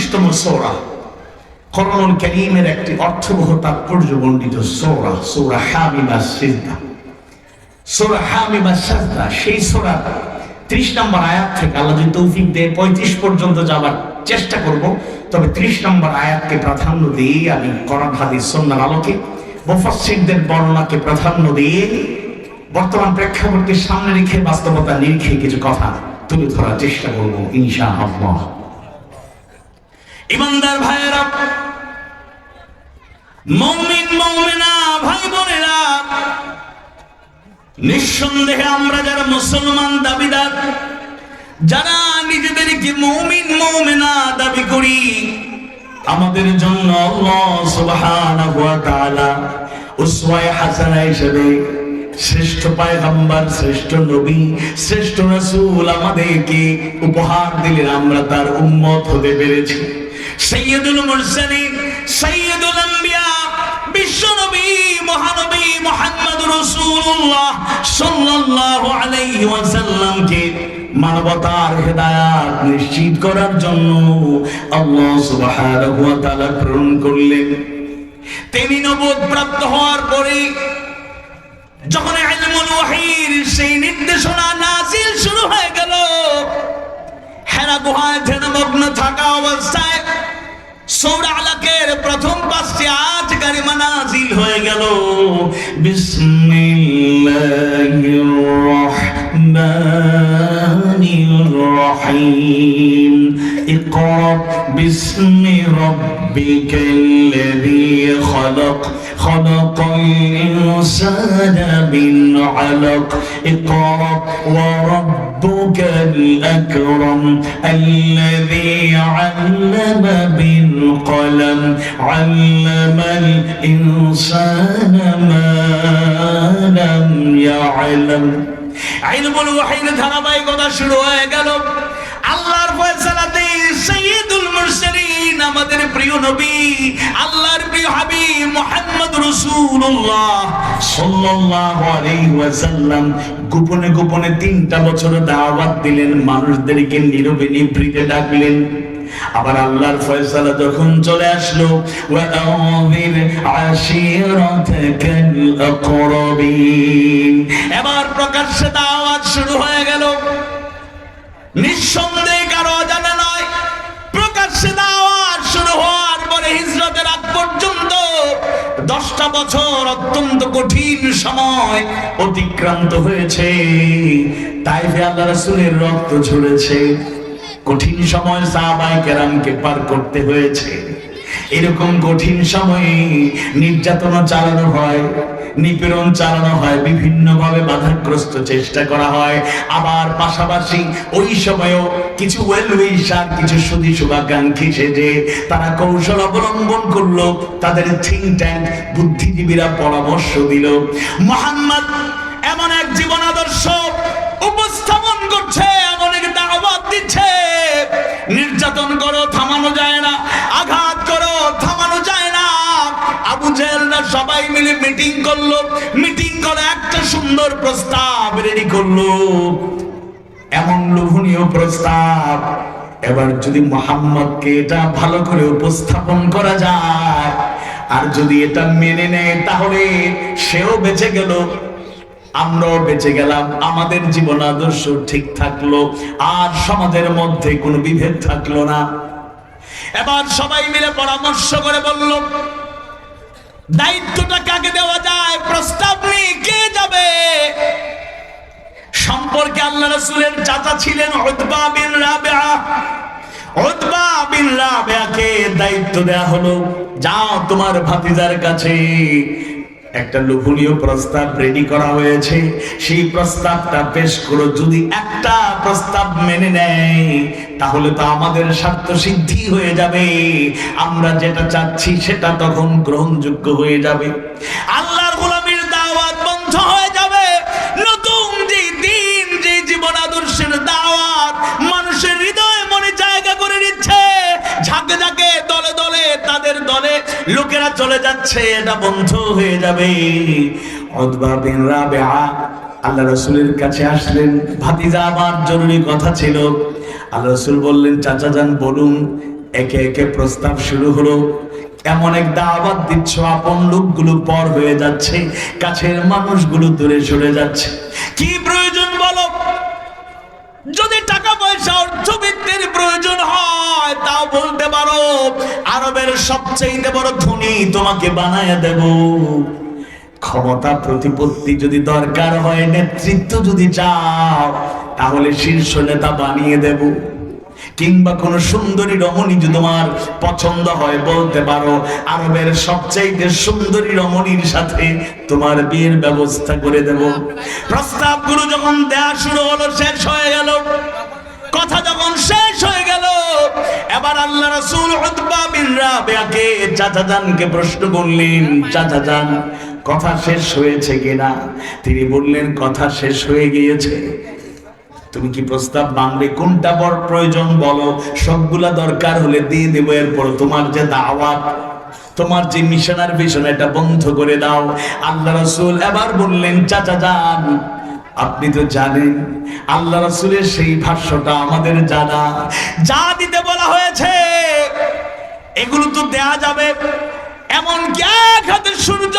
36তম সূরা, কোরআনুল কারীমের একটি অর্থবহ তাৎপর্যমণ্ডিত সূরা, সূরা হামিমা সিজদা। সূরা হামিমা সিজদা সেই সূরা 30 নম্বর আয়াত থেকে আল্লাহ যদি তৌফিক দেয় 35 পর্যন্ত যাবার চেষ্টা করব, তবে 30 নম্বর আয়াতকে প্রাধান্য দিয়ে আমি কোরআন হাদিস সুন্নাহর আলোকে মুফাসসিরদের বর্ণনাকে প্রাধান্য দিয়ে বর্তমান প্রেক্ষাপটকে সামনে রেখে বাস্তবতা নিরিখে কিছু কথা তুলে ধরার চেষ্টা করব ইনশাআল্লাহ। ইমানদার ভাইয়েরা, মুমিন মুমিনা ভাই বোনেরা, নিঃসন্দেহে আমরা যারা মুসলমান দাবিদার, যারা নিজেদেরকে মুমিন মুমিনা দাবি করি, আমাদের জন্য আল্লাহ সুবহানাহু ওয়া তাআলা উসওয়ায়ে হাসানা হিসেবে শ্রেষ্ঠ পয়গম্বর, শ্রেষ্ঠ নবী, শ্রেষ্ঠ রাসূল আমাদেরকে উপহার দিলেন। আমরা তার উম্মত হতে পেরেছি। সাইয়্যিদুল মুরসালিন, সাইয়্যিদুল আম্বিয়া, বিশ্বনবী মহানবী মুহাম্মদুর রাসূলুল্লাহ সাল্লাল্লাহু আলাইহি ওয়াসাল্লামকে মানবতার হেদায়েত নিশ্চিত করার জন্য আল্লাহ সুবহানাহু ওয়া তাআলা প্রেরণ করলেন। তিনি নবুয়ত প্রাপ্ত হওয়ার পরে যখন ইলমুল ওয়াহির সেই নির্দেশনা নাযিল শুরু হয়ে গেল, হেরা গুহায় ধ্যানমগ্ন থাকা অবস্থায় সূরা আলাকের প্রথম 5টি আয়াত কারিমা নাযিল হয়ে গেল। বিসমিল্লাহির রাহমানির রহিম, ইকরা বিসমি রাব্বিকাল্লাযী খালাক, খালাকাল ইনসানা মিন আলাক, ইকরা ওয়া রাব্বুকাল আকরাম আল্লাযী আল্লামা বিল কলম, আল্লামাল ইনসানা মা লাম ইয়ালাম। ইলমুল ওয়াহির ধারাবাহিকতা শুরু হয়ে গেল। আল্লাহর ফয়সালাতে সাইয়্যিদুল মুরসালিন, আমাদের প্রিয় নবী, আল্লাহর প্রিয় হাবিব মুহাম্মদুর রাসূলুল্লাহ সাল্লাল্লাহু আলাইহি ওয়াসাল্লাম গোপনে গোপনে 3টা বছর দাওয়াত দিলেন, মানুষদেরকে নীরবে নিভৃতে ডাকলেন। আবার আল্লাহর ফয়সালা যখন চলে আসলো, ওয়া আযির আশিরাতাকাল আকরাবিন, এবার প্রকাশ্যে দাওয়াত শুরু হয়ে গেল। নিঃসন্দেহে কারো অজানা নয়, প্রকাশ্যে দাওয়াত শুরু হওয়ার পরে হিজরতের আগ পর্যন্ত 10টা বছর অত্যন্ত কঠিন সময় অতিক্রান্ত হয়েছে। তাইফে আল্লাহ রাসূলের রক্ত ঝরেছে, কঠিন সময় সাহাবায়ে কেরামকে পার করতে হয়েছে। এরকম কঠিন সময়ে নির্যাতন চালানো হয়, নিপীড়ন চালানো হয়, বিভিন্ন ভাবে বাধাগ্রস্ত চেষ্টা করা হয়। আবার পাশাপাশি ওই সময়ও কিছু ওয়েলউইশার, কিছু সুধী শুভাকাঙ্ক্ষী সেজে তারা কৌশল অবলম্বন করলো। তাদের থিঙ্ক ট্যাঙ্ক বুদ্ধিজীবীরা পরামর্শ দিল, মুহাম্মদ এমন এক জীবন আদর্শ উপস্থাপন করছে, এমন এক দাওয়াত দিচ্ছে, নির্যাতন করো থামানো যায় না, আঘাত করো থামানো যায় না। আবু জেহেলরা সবাই মিলে মিটিং করলো, মিটিং করে একটা সুন্দর প্রস্তাব রেডি করলো, এমন লোভনীয় প্রস্তাব। এবার যদি মুহাম্মদকে এটা ভালো করে উপস্থাপন করা যায়, আর যদি এটা মেনে নেয়, তাহলে সেও বেঁচে গেল, আমরাও বেঁচে গেলাম, আমাদের জীবন আদর্শ ঠিক থাকলো, আর সমাজের মধ্যে কোনো বিভেদ থাকলো না। এবার সবাই মিলে পরামর্শ করে বলল, দায়িত্বটা কাকে দেওয়া যায়, প্রস্তাব নিয়ে কে যাবে। সম্পর্কে আল্লাহ রাসূলের চাচা ছিলেন উতবা বিন রাবিআ। উতবা বিন রাবিআকে দায়িত্ব দেয়া হলো, যাও তোমার ভাতিজার কাছে একটা লোভনীয় প্রস্তাব রেডি করা হয়েছে, সেই প্রস্তাবটা পেশ করো। যদি একটা প্রস্তাব মেনে নেয়, তাহলে তো আমাদের স্বার্থ সিদ্ধি হয়ে যাবে, আমরা যেটা চাচ্ছি সেটা তখন গ্রহণযোগ্য হয়ে যাবে, আল্লাহর গোলামীর দাওয়াত বন্ধ হয়ে যাবে। নতুন যে দিন, যে জীবন আদর্শের দাওয়াত মানুষের হৃদয়ে মনে জায়গা করে নিচ্ছে, ঝাঁকে ঝাঁকে দলে দলে তাদের দলে লোকেরা চলে যাচ্ছে, এটা বন্ধ হয়ে যাবে। উতবা বিন রাবিআ আল্লাহ রাসূলের কাছে আসলেন, ভাতিজা আমার জরুরি কথা ছিল। আল্লাহ রাসূল বললেন, চাচা যান বলুন। একে একে প্রস্তাব শুরু হলো। এমন এক দাওয়াত দিচ্ছ, আপন লোকগুলো পর হয়ে যাচ্ছে, কাছের মানুষগুলো দূরে সরে যাচ্ছে। কি প্রয়োজন বলো? যদি টাকা পয়সা অর্থবিত্তের প্রয়োজন হয় তাও বলতে পারো, আরবের সবচেয়ে বড় ধনী তোমাকে বানায় দেব। ক্ষমতা প্রতিপত্তি যদি দরকার হয়, নেতৃত্ব যদি চাও, তাহলে শীর্ষ নেতা বানিয়ে দেব। কিংবা কোন সুন্দরী রমণী যদি তোমার পছন্দ হয়, বলতে পারো আরবের সবচেয়ে সুন্দরী রমণীর সাথে তোমার বিয়ের ব্যবস্থা করে দেব। প্রস্তাবগুলো যখন দেয়া শুরু হলো, শেষ হয়ে গেল, কথা যখন শেষ হয়ে গেল, এবার আল্লাহ রাসূল উতবা বিন রাবিয়াকে, চাচা জানকে প্রশ্ন করলেন, চাচা জান কথা শেষ হয়েছে কিনা? তিনি বললেন কথা শেষ হয়ে গিয়েছে। তুমি কি প্রস্তাব মানবে? কোনটা বড় প্রয়োজন বলো, সবগুলা দরকার হলে দিয়ে দেব। এরপর তোমার যে দাওয়াত, তোমার যে মিশনার ভিশন, এটা বন্ধ করে দাও। আল্লাহ রাসূল এবার বললেন, চাচা যান আপনি তো জানেন আল্লাহ রাসূলের সেই ভাষ্যটা আমাদের জানা, যা দিতে বলা হয়েছে এগুলো তো দেয়া যাবে। এমনকি এক হাতে সূর্য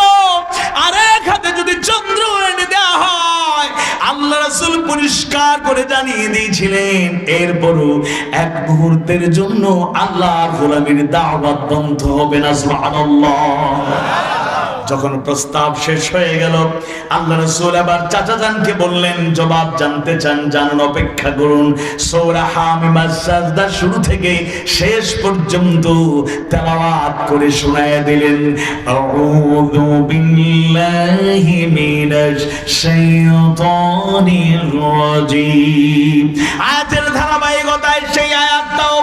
আর এক হাতে যদি চন্দ্র এনে দেওয়া হয়, আল্লাহ রাসূল পরিষ্কার করে জানিয়ে দিয়েছিলেন, এরপরও এক মুহূর্তের জন্য আল্লাহর গোলামীর দাওয়াত বন্ধ হবে না। সুবহানাল্লাহ। যখন প্রস্তাব শেষ হয়ে গেল, আল্লাহ রাসূল আবার চাচা জানকে বললেন, জবাব জানতে চান জানুন, অপেক্ষা করুন। সূরা হামিমা সাজদা শুরু থেকে শেষ পর্যন্ত তেলাওয়াত করে শোনায় দিলেন। আউযু বিল্লাহি মিনাশ শাইতানির রাজীম। আয়াতের ধারাবাহিকতায় সেই আয়াতটাও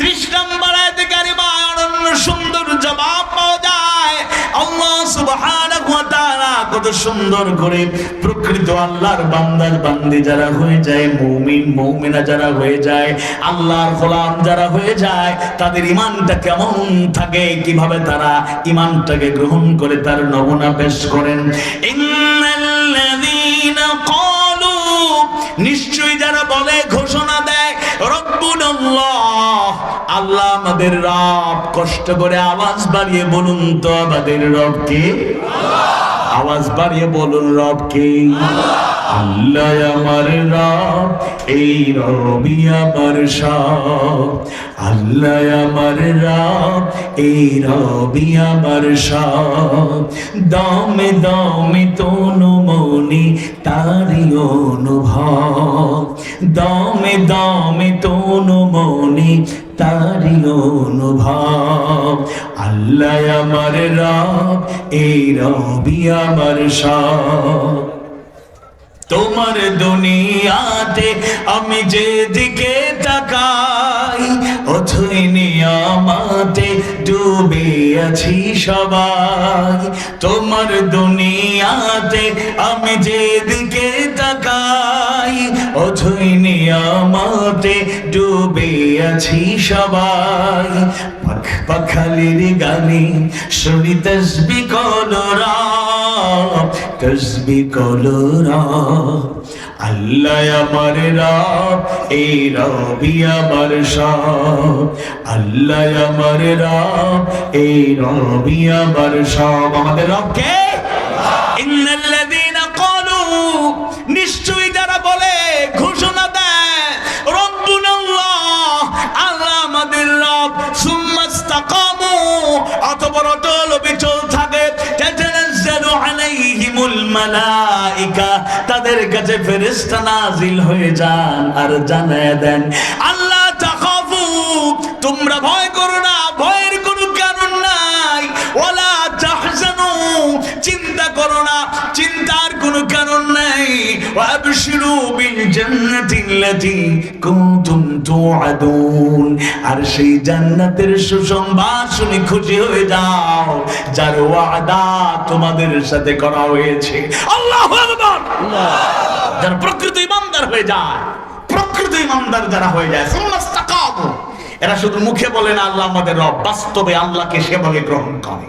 30 নম্বর আয়াতে কারিমা অনন্য সুন্দর জবাব পাওয়া যায়। আল্লাহ সুবহানাহু ওয়া তাআলা কত সুন্দর করে প্রকৃত আল্লাহর বান্দার বান্দি যারা হয়ে যায়, মুমিন মুমিনা যারা হয়ে যায়, আল্লাহর গোলাম যারা হয়ে যায়, তাদের ঈমানটা কেমন থাকে, কিভাবে তারা ঈমানটাকে গ্রহণ করে তার নমুনা পেশ করেন। ইন্নাল্লাযীনা ক্বালু, নিশ্চয়ই যারা বলে, ঘোষণা দেয়, রব্বুনাল্লাহ, আল্লাহ আমাদের রব। কষ্ট করে আওয়াজ বাড়িয়ে বলুন তো আমাদের রব কে? আওয়াজ বাড়িয়ে বলুন, রব কে? আল্লাহ আমার রব, এই রবি আমার সব। আল্লাহ আমার রব, এই রবি আমার সব। দমে দমে তনু মনি তারি অনুভব। দমে দমে তনু মনি তারি অনুভব। আল্লাহ আমার রব, এই রবি আমার সব। তোমার দুনিয়াতে আমি যেদিকে তাকাই, অথই নিয়ামতে ডুবে আছি সবাই। তোমার দুনিয়াতে আমি যেদিকে তাকাই, অথই নিয়ামতে ডুবে আছি সবাই। পাখালির গানে শুনি তসবিহ কলরা, তসবিহ কলরা। আল্লাহ আমার রব, এই রবি আমার সব। আল্লাহ আমার রব, এই রবি আমার সব। আমাদের রব কে? ইন্নাল্লাযীনা ক্বালু, নিশ্চয়ই যারা বলে, ঘোষণা দেয়, রব্বুনাল্লাহ, আল্লাহ আমাদের রব, সুম্মাস্তাকামু, অতঃপর অটল বিচল থাকে, তাতানাজ্জালু আলাইহিমুল মালাইকা, তাদের কাছে ফেরেশতা নাজিল হয়ে যান আর জানায় দেন, আল্লাহ তাখাফু, তোমরা ভয় করো না, ভয়ের কোনো কারণ নাই। ওয়ালা তাহজানু, চিন্তা করো না, চিন্তার কোনো কারণ নাই। ওয়াবশিরু বিল জান্নাতিল্লাতী কুনতুম তুআদুন, আর সেই জান্নাতের সুসংবাদ শুনে খুশি হয়ে যাও, যার ওয়াদা তোমাদের সাথে করা হয়েছে। আল্লাহু আকবার। যারা প্রকৃত ইমানদার হয়ে যায়, প্রকৃত ইমানদার যারা হয়ে যায়, সুম্মাস্তাকামু, এরা শুধু মুখে বলে না আল্লাহ আমাদের রব, বাস্তবে আল্লাহকে সেভাবে গ্রহণ করে,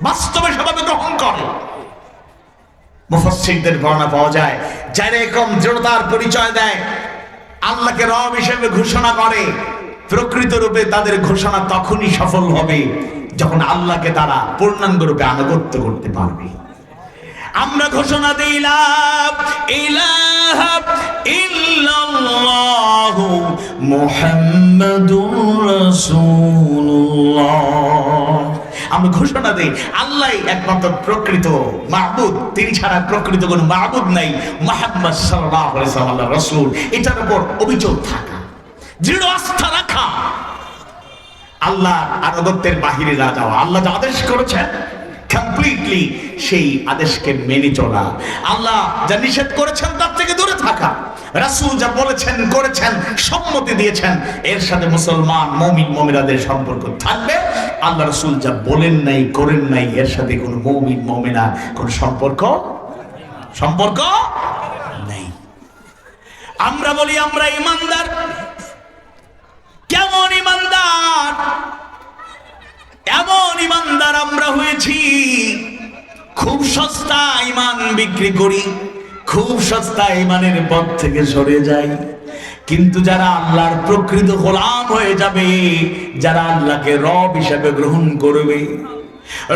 বাস্তবে সেভাবে গ্রহণ করে। মুফাসসিরদের বর্ণনা পাওয়া যায়, যারা এরকম দৃঢ়তার পরিচয় দেয়, আল্লাহকে রব হিসেবে ঘোষণা করে, প্রকৃত রূপে তাদের ঘোষণা তখনই সফল হবে যখন আল্লাহকে তারা পূর্ণাঙ্গ রূপে আনুগত্য করতে পারবে। আমরা ঘোষণা দিই লা ইলাহা ইল্লাল্লাহু মুহাম্মাদুর রাসূলুল্লাহ। আমরা ঘোষণা দেই আল্লাহই একমাত্র প্রকৃত মাবুদ, তিনি ছাড়া প্রকৃত কোনো মাবুদ নাই। মুহাম্মদ সাল্লাল্লাহু আলাইহি ওয়াসাল্লাম রাসূল, এটার উপর অবিচল থাকা, দৃঢ় আস্থা রাখা, আল্লাহর আনুগত্যের বাহিরে না যাওয়া। আল্লাহ যা আদেশ করেছেন কমপ্লিটলি সেই আদেশকে মেনে চলা, আল্লাহ যা নিষেধ করেছেন তার থেকে দূরে থাকা, রাসূল যা বলেছেন করেছেন সম্মতি দিয়েছেন এর সাথে মুসলমান মুমিন মুমিনাদের সম্পর্ক থাকবে। আল্লাহ রাসূল যা বলেন নাই করেন নাই এর সাথে কোনো মুমিন মুমিনা কোনো সম্পর্ক নেই। আমরা বলি আমরা ঈমানদার। কেমন ঈমানদার? এমন ঈমানদার আমরা হয়েছি খুব সস্তা ঈমান বিক্রি করি, খুব সস্তা ঈমানের পথ থেকে সরে যাই। কিন্তু যারা আল্লাহর প্রকৃত গোলাম হয়ে যাবে, যারা আল্লাহকে রব হিসেবে গ্রহণ করবে,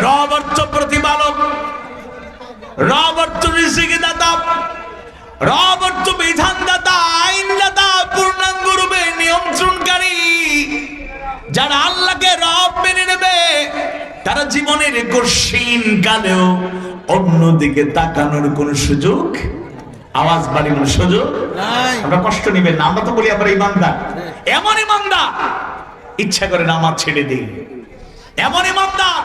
রব অর্থ প্রতিপালক, রব অর্থ রিজিক দাতা, রব অর্থ বিধানদাতা, আইনদাতা, পূর্ণাঙ্গ রূপে নিয়ন্ত্রণকারী, যারা আল্লাহকে রব মেনে নেবে তারা জীবনের কঠিন কালেও অন্যদিকে তাকানোর কোন সুযোগ, আওয়াজ বাড়ি কোন সুযোগ নাই। আমরা কষ্ট নিবেন না, আমরা তো বলি আমরা ঈমানদার। এমন ঈমানদার ইচ্ছা করে নামাজ ছেড়ে দেই, এমন ঈমানদার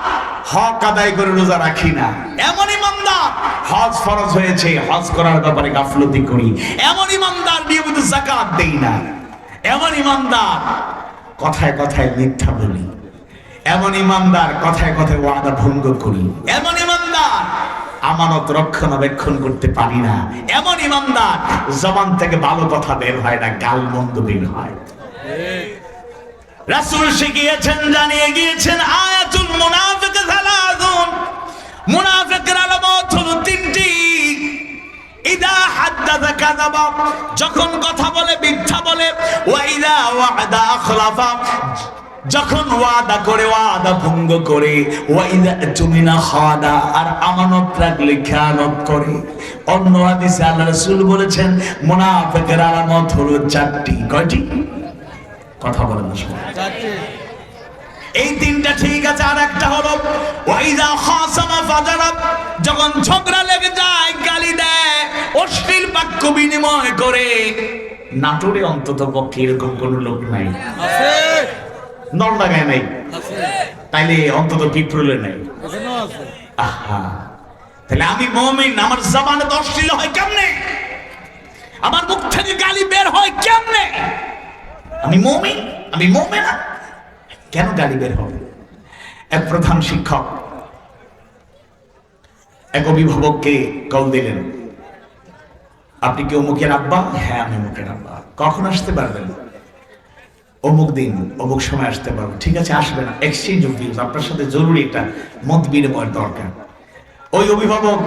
হক আদায় করে রোজা রাখি না, এমন ঈমানদার হজ ফরজ হয়েছে হজ করার ব্যাপারে গাফলতি করি, এমন ঈমানদার নিয়মিত যাকাত দেই না, এমন ঈমানদার কথায় কথায় মিথ্যা বলি, এমন ঈমানদার কথায় কথায় ওয়াদা ভঙ্গ করি, এমন ঈমানদার আমানত রক্ষণাবেক্ষণ করতে পারি না, এমন ঈমানদার জবান থেকে ভালো কথা বের হয় না, গালমন্দ বের হয়। রাসূল শিখিয়েছেন, জানিয়ে গিয়েছেন আয়াতুল মুনাফিক সালাসুন, মুনাফিকের আলামত হলো তিনটি। ইদা হাদাসা কাযাবা, যখন কথা বলে মিথ্যা বলে, ওয়া ইদা ওয়া'দা আখলাফা, যখন ওয়াদা করে ওয়াদা ভঙ্গ করে, ওয়া ইদা তুমিনা খাদা, আর আমানত রাখলে খেয়ানত করে। অন্য হাদিসে আল্লাহ রাসূল বলেছেন মুনাফিকের আলামত হলো চারটি। কয়টি? কথা বলেন না সবাই। এই তিনটা ঠিক আছে, আর একটা হলো ওয়া ইদা খাসামা ফাজারা, যখন ঝগড়া লেগে যায় গালি দেয়, অশ্লীল বাক্য বিনিময় করে। নাটোরে অন্তত পক্ষে এরকম কোন লোক নাই, আছে নলডাঙ্গায় নাই, তাইলে অন্তত পিপরুলে নাই। আহা, তাহলে আমি মুমিন, আমার জবানে অশ্লীল হয় কেমনে? আমার মুখ থেকে গালি বের হয় কেমনে? আমি মুমিন, আমি মুমিনা, কেন গালি বের হবে? এক প্রধান শিক্ষক এক অভিভাবককে কল দিলেন, আপনি কি অমুকের আব্বা? হ্যাঁ আমি অমুকের আব্বা। কখন আসতে পারবেন? অমুক দিন অমুক সময় আসতে পারবেন। ঠিক আছে আসবেন, এক্সচেঞ্জ অফ ভিউজ, আপনার সাথে জরুরি একটা মত বিনিময়ের দরকার। ওই অভিভাবক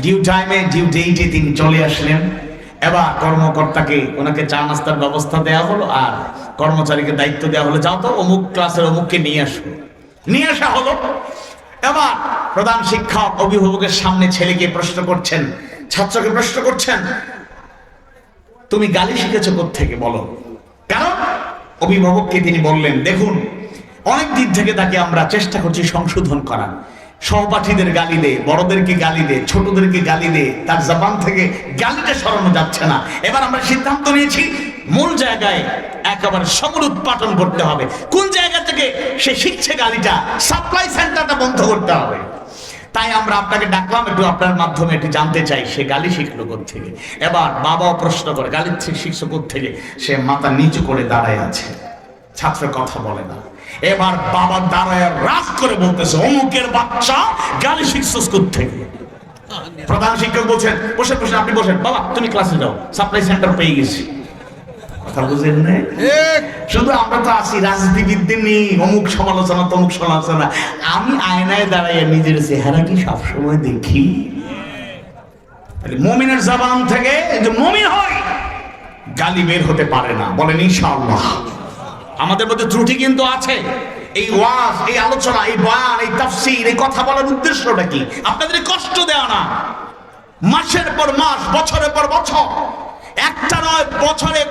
ডিউ টাইমে ডিউ ডেটে তিনি চলে আসলেন। এবার কর্মকর্তাকে ওনাকে চা নাস্তার ব্যবস্থা দেওয়া হলো, আর কর্মচারীকে দায়িত্ব দেওয়া হলো যাও তো অমুক ক্লাসের অমুককে নিয়ে আসো। নিয়ে আসা হলো। এবার প্রধান শিক্ষক অভিভাবকের সামনে ছেলেকে প্রশ্ন করছেন, ছাত্রকে প্রশ্ন করছেন, তুমি গালি শিখেছো কোত্থেকে বলো? কারণ অভিভাবককে তিনি বললেন, দেখুন অনেক দিক থেকে তাকে আমরা চেষ্টা করছি সংশোধন করার, সহপাঠীদের গালি দে, বড়দেরকে গালি দে, ছোটদেরকে গালি দে, তার জবান থেকে গালিটা সরানো যাচ্ছে না। এবার আমরা সিদ্ধান্ত নিয়েছি মূল জায়গায় একেবারে সমূল উৎপাদন করতে হবে। কোন জায়গা থেকে সে শিখছে গালিটা, সাপ্লাই সেন্টারটা বন্ধ করতে হবে। তাই আমরা আপনাকে ডাকলাম, একটু আপনার মাধ্যমে একটু জানতে চাই সে গালি শিখলো কোত্থেকে। এবার বাবাও প্রশ্ন করে, গালি শিখছো কোত্থেকে? সে মাথা নিচু করে দাঁড়ায় আছে, ছাত্র কথা বলে না। এবার বাবা দাঁড়ায় রাগ করে বলতেছে, অমুকের বাচ্চা গালি শিখছস কোত্থেকে? প্রধান শিক্ষক বলছেন, বসে বসে আপনি বসেন, বাবা তুমি ক্লাসে যাও, সাপ্লাই সেন্টার পেয়ে গেছি। কথা বুঝেন না? শুধু আমরা তো আছি রাজনীতিবিদদের নিয়ে অমুক সমালোচনা তমুক সমালোচনা। আমি আয়নায় দাঁড়াইয়া নিজের চেহারা কি সবসময় দেখি? মুমিনের জবান থেকে যে মুমিন হয় গালি বের হতে পারে না। বলেন ইনশাআল্লাহ। আমাদের মধ্যে ত্রুটি কিন্তু আছে। এই ওয়াজ, এই আলোচনা, এই বয়ান, এই তাফসীর, এই কথা বলার উদ্দেশ্যটা কি? আপনাদের কষ্ট দেওয়া না। মাসের পর মাস, বছরের পর বছর, একটা নয়, বছরে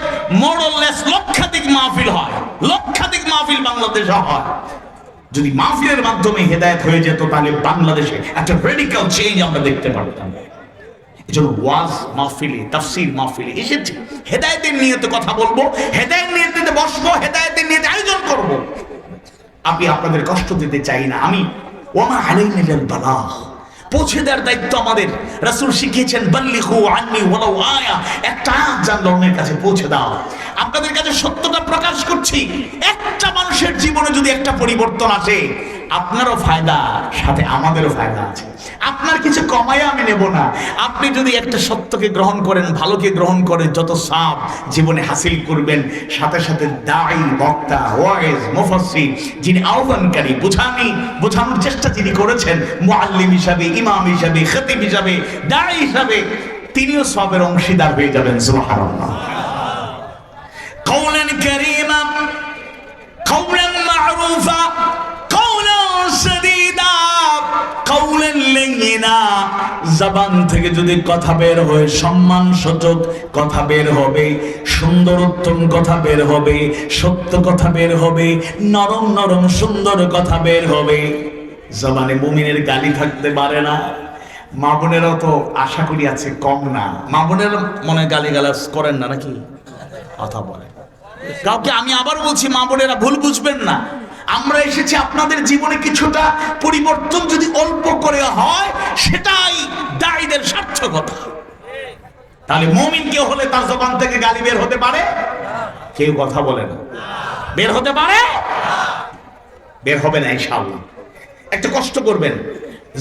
মোরলেস লক্ষাধিক মাহফিল হয়, লক্ষাধিক মাহফিল বাংলাদেশে হয়। যদি মাহফিলের মাধ্যমে হেদায়েত হয়ে যেত তাহলে বাংলাদেশে একটা রেডিক্যাল চেঞ্জ আমরা দেখতে পারতাম। এজন্য ওয়াজ মাহফিলে, তাফসীর মাহফিলে এসেছি হেদায়েতের নিয়তে কথা বলবো, হেদায়েতের নিয়তে বসবো, হেদায়েতের নিয়তে আয়োজন করব। আমি আপনাদের কষ্ট দিতে চাই না। আমি ওমা আলাইনা ইল্লাল বালাগ, পৌঁছে দেওয়ার দায়িত্ব আমাদের। রাসূল শিখিয়েছেন বাল্লিগু আন্নী ওয়ালাউ আয়া, একটা আয়াত জানলে অন্যের কাছে পৌঁছে দাও। আপনাদের কাছে সত্যটা প্রকাশ করছি। একটা মানুষের জীবনে যদি একটা পরিবর্তন আসে, আপনারও ফায়দা, সাথে আমাদেরও ফায়দা আছে। আপনার কিছু কমায় আমি নেব না। আপনি যদি একটা সত্যকে গ্রহণ করেন, ভালোকে গ্রহণ করেন, যত সওয়াব জীবনে হাসিল করবেন, সাথে সাথে দাঈ, বক্তা, ওয়াইজ, মুফাসসির, যিনি আহ্বানকারী, বোঝানোর চেষ্টা যিনি করেছেন, মুআল্লিম হিসাবে, ইমাম হিসাবে, খতিব হিসাবে, দাঈ হিসাবে, তিনিও সওয়াবের অংশীদার হয়ে যাবেন। সুবহানাল্লাহ। কওলান কারীমা, কওলান মা'রুফা, জবান থেকে যদি কথা বের হয়, সম্মানসূচক কথা বের হবে, সুন্দর উত্তম কথা বের হবে, সত্য কথা বের হবে, নরম নরম সুন্দর কথা বের হবে। জবানে মুমিনের গালি থাকতে পারে না। মা বোনেরাও তো আশা করি আছে কম না। মা বোনেরা মনে গালিগালাজ করেন না নাকি? কথা বলে কাউকে। আমি আবার বলছি, মা বোনেরা ভুল বুঝবেন না। আমরা এসেছি আপনাদের জীবনে কিছুটা পরিবর্তন যদি অল্প করে হয়, সেটাই দায়ীদের সার্থকতা। তাহলে মুমিন কেউ হলে তার জবান থেকে গালি বের হতে পারে? কেউ কথা বলে না। বের হতে পারে? বের হবে না ইনশাআল্লাহ। একটু কষ্ট করবেন,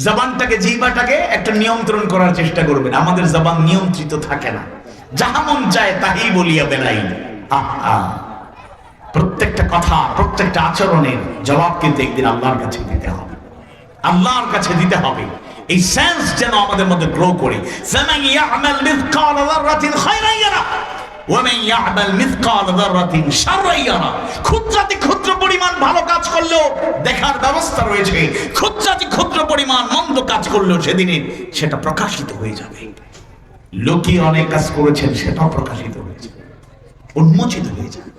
জবানটাকে, জিহ্বাটাকে একটা নিয়ন্ত্রণ করার চেষ্টা করবেন। আমাদের জবান নিয়ন্ত্রিত থাকে না, যাহা মন চায় তাই বলিয়া বেড়াই। প্রত্যেকটা কথা, প্রত্যেকটা আচরণের জবাব কিন্তু একদিন আল্লাহর কাছে দিতে হবে। আল্লাহর কাছে দিতে হবে। এই সেন্স যেন আমাদের মধ্যে গ্রো করে। ফামান ইয়ামাল মিসকাল যাররাতিন খায়রান ইয়ারা ওয়া মান ইয়ামাল মিসকাল যাররাতিন শাররান ইয়ারা। ক্ষুদ্রাতি ক্ষুদ্র পরিমাণ ভালো কাজ করলেও দেখার ব্যবস্থা রয়েছে, ক্ষুদ্রাতি ক্ষুদ্র পরিমাণ মন্দ কাজ করলেও সেদিনে সেটা প্রকাশিত হয়ে যাবে। লোকে অনেক কাজ করেছেন, সেটাও প্রকাশিত হয়েছে, উন্মোচিত হয়ে যাবে।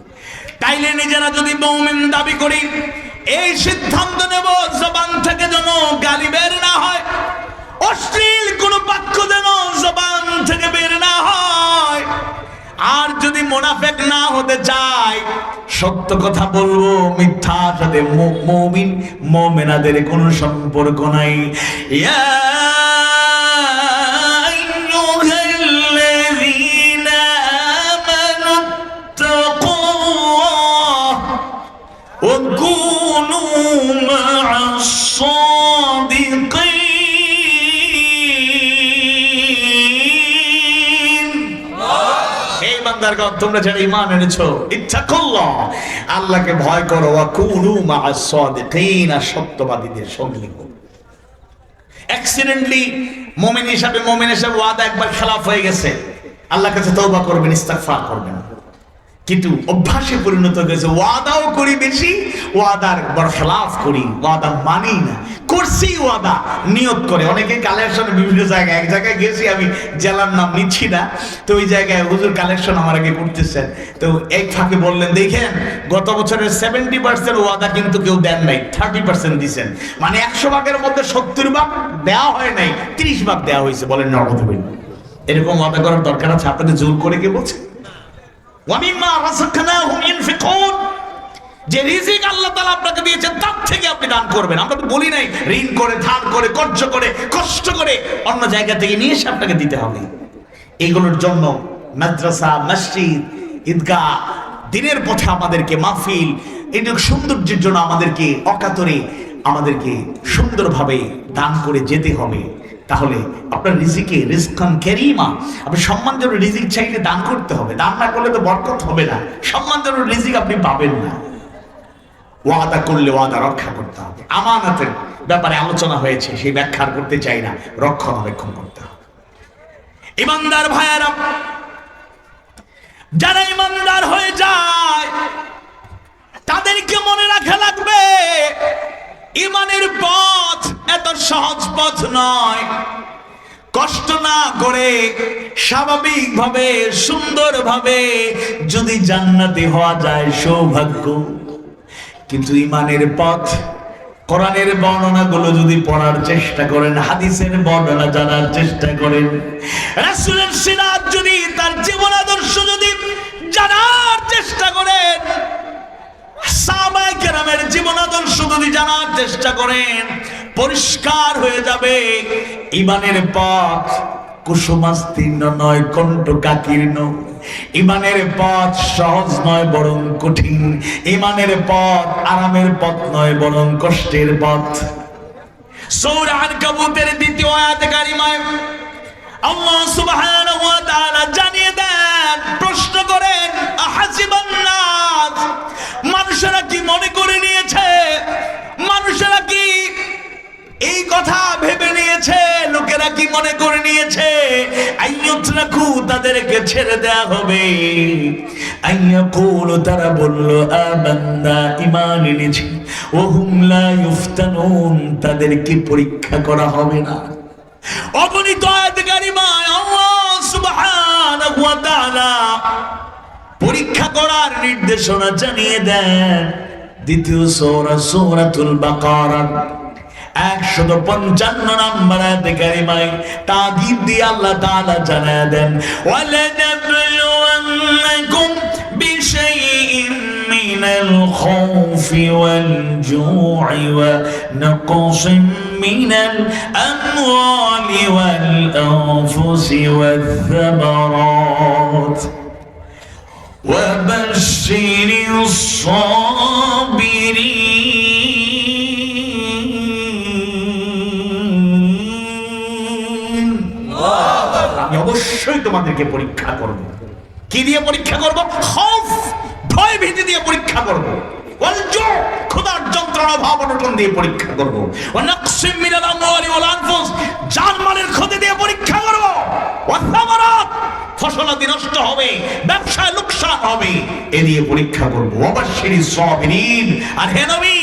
তাইলে নিজেরা যদি মুমিন দাবি করি, এই সিদ্ধান্ত নেব জবান থেকে যেন গালি বের না হয়, অশ্লীল কোন বাক্য যেন জবান থেকে বের না হয়। আর যদি মুনাফিক না হতে চাই, সত্য কথা বলবো, মিথ্যার সাথে মুমিন মুমিনাদের কোনো সম্পর্ক নাই। ইয়া তোমরা যারা ঈমান এনেছো, ইত্তাকুল্লাহ, আল্লাহকে ভয় করো, ওয়া কুনু মা'আস সাদিকিন, সত্যবাদীদের সঙ্গী হও। অ্যাক্সিডেন্টলি মুমিন হিসাবে ওয়াদা একবার খেলাফ হয়ে গেছে, আল্লাহর কাছে তওবা করবেন, ইস্তিগফার করবেন। কিন্তু অভ্যাসে পরিণত হয়েছে, ওয়াদাও করি বেশি, ওয়াদার বরখেলাফ করি, ওয়াদা মানি না। করছি ওয়াদা, নিয়ত করে। অনেকে কালেকশনে বিভিন্ন জায়গায়, এক জায়গায় গেছি আমি, জেলার নাম নিচ্ছি না, তো ওই জায়গায় হুজুর কালেকশন আমার আগে করতেছেন, তো এক ফাঁকে বললেন, দেখেন গত বছরের 70% ওয়াদা কিন্তু কেউ দেন নাই, 30% দিচ্ছেন। মানে 100 ভাগের মধ্যে 70 ভাগ দেওয়া হয় নাই, 30 ভাগ দেওয়া হয়েছে। বলেন নাউযুবিল্লাহ। এরকম ওয়াদা করার দরকার আছে? আপনাদের জোর করে কে বলছে? ওয়ামিম্মা রাযাকনাহুম ইনফিকুন, যে রিজিক আল্লাহ তাআলা আপনাকে দিয়েছেন তার থেকে আপনি দান করবেন। আমরা তো বলি নাই ঋণ করে, ধার করে, কর্জ করে, কষ্ট করে অন্য জায়গা থেকে নিয়ে এসে আপনাকে দিতে হবে। এগুলোর জন্য মাদ্রাসা, মসজিদ, ঈদগাহ, দিনের পথে আমাদেরকে মাহফিল, এই সৌন্দর্যের জন্য আমাদেরকে অকাতরে, আমাদেরকে সুন্দরভাবে দান করে যেতে হবে। তাহলে আপনার রিজিকে রিজকান কারীমা, আপনি সম্মানজনক রিজিক চাইলে দান করতে হবে। দান না করলে তো বরকত হবে না, সম্মানজনক রিজিক আপনি পাবেন না। ওয়াদা করলে ওয়াদা রক্ষা করতে হবে। আমানতের ব্যাপারে আলোচনা হয়েছে, সেই ব্যাখ্যা করতে চাই না, রক্ষণাবেক্ষণ করতে হবে। ইমানদার ভাইয়েরা, যারা ইমানদার হয়ে যায় তাদেরকে মনে রাখা লাগবে ঈমানের পথ এত সহজ পথ নয়। কষ্ট না করে স্বাভাবিকভাবে সুন্দরভাবে যদি জান্নাতি হওয়া যায় সৌভাগ্য। কিন্তু ঈমানের পথ, কোরআনের বর্ণনাগুলো যদি পড়ার চেষ্টা করেন, হাদিসের বর্ণনা জানার চেষ্টা করেন, রাসূলের সিরাত যদি, তার জীবন আদর্শ যদি জানার চেষ্টা করেন, সাহাবায়ে কেরামের জীবন আদর্শ যদি জানার চেষ্টা করেন, পরিষ্কার হয়ে যাবে ঈমানের পথ কুসুমাস্তীর্ণ নয়, কণ্টকাকীর্ণ। ঈমানের পথ সহজ নয়, বরং কঠিন। ঈমানের পথ আরামের পথ নয়, বরং কষ্টের পথ। সূরা আনকাবুতের ২য় আয়াতে কারিমায় আল্লাহ সুবহানাহু ওয়া তাআলা জানিয়ে দেন, প্রশ্ন করেন, আহাসিবান নাস, মানুষেরা কি মনে করে নিয়েছে, মানুষেরা কি এই কথা ভেবে নিয়েছে, লোকেরা কি মনে করে নিয়েছে আইয়ুতরাকু, তাদেরকে ছেড়ে দেয়া হবে, আইয়াকুলু, তারা বলল আমান্না, ঈমান এনেছি, ওয়া হুম লা ইফতানুন, তাদেরকে পরীক্ষা করা হবে না। অগণিত আয়াত কারিমায় আল্লাহ সুবহানাহু ওয়া তাআলা পরীক্ষা করার নির্দেশনা জানিয়ে দেন। দ্বিতীয় সূরা সূরাতুল বাকারা 155 নম্বর আয়াতে কারিমায় তাগীদ দিয়ে আল্লাহ তাআলা জানিয়ে দেন, ওয়ালানাবলুওয়ান্নাকুম বিশাইইন মিনাল খাউফি ওয়াল জু'i ওয়া নাকসিম মিনাল আমওয়ালি ওয়াল আনফুসি ওয়াথ থামারাত ওয়া বাশশিরিস সাবিরিন। আমি অবশ্যই তোমাদেরকে পরীক্ষা করব। কি দিয়ে পরীক্ষা করব? খৌফ, ভয় ভীতি দিয়ে পরীক্ষা করব। ওয়াল জু', ক্ষুধার যন্ত্রণা ভাব অনটন দিয়ে পরীক্ষা করব। ওয়া নাকসিম মিনাল আমওয়ালি ওয়াল আনফুস, জানমালের ক্ষতি দিয়ে পরীক্ষা করব। ওয়া থামারাত, ফসলাদি নষ্ট হবে, ব্যবসায় লোকসান হবে, এ দিয়ে পরীক্ষা করব। ওয়া বাশশিরিস সাবিরিন, আর হে নবী,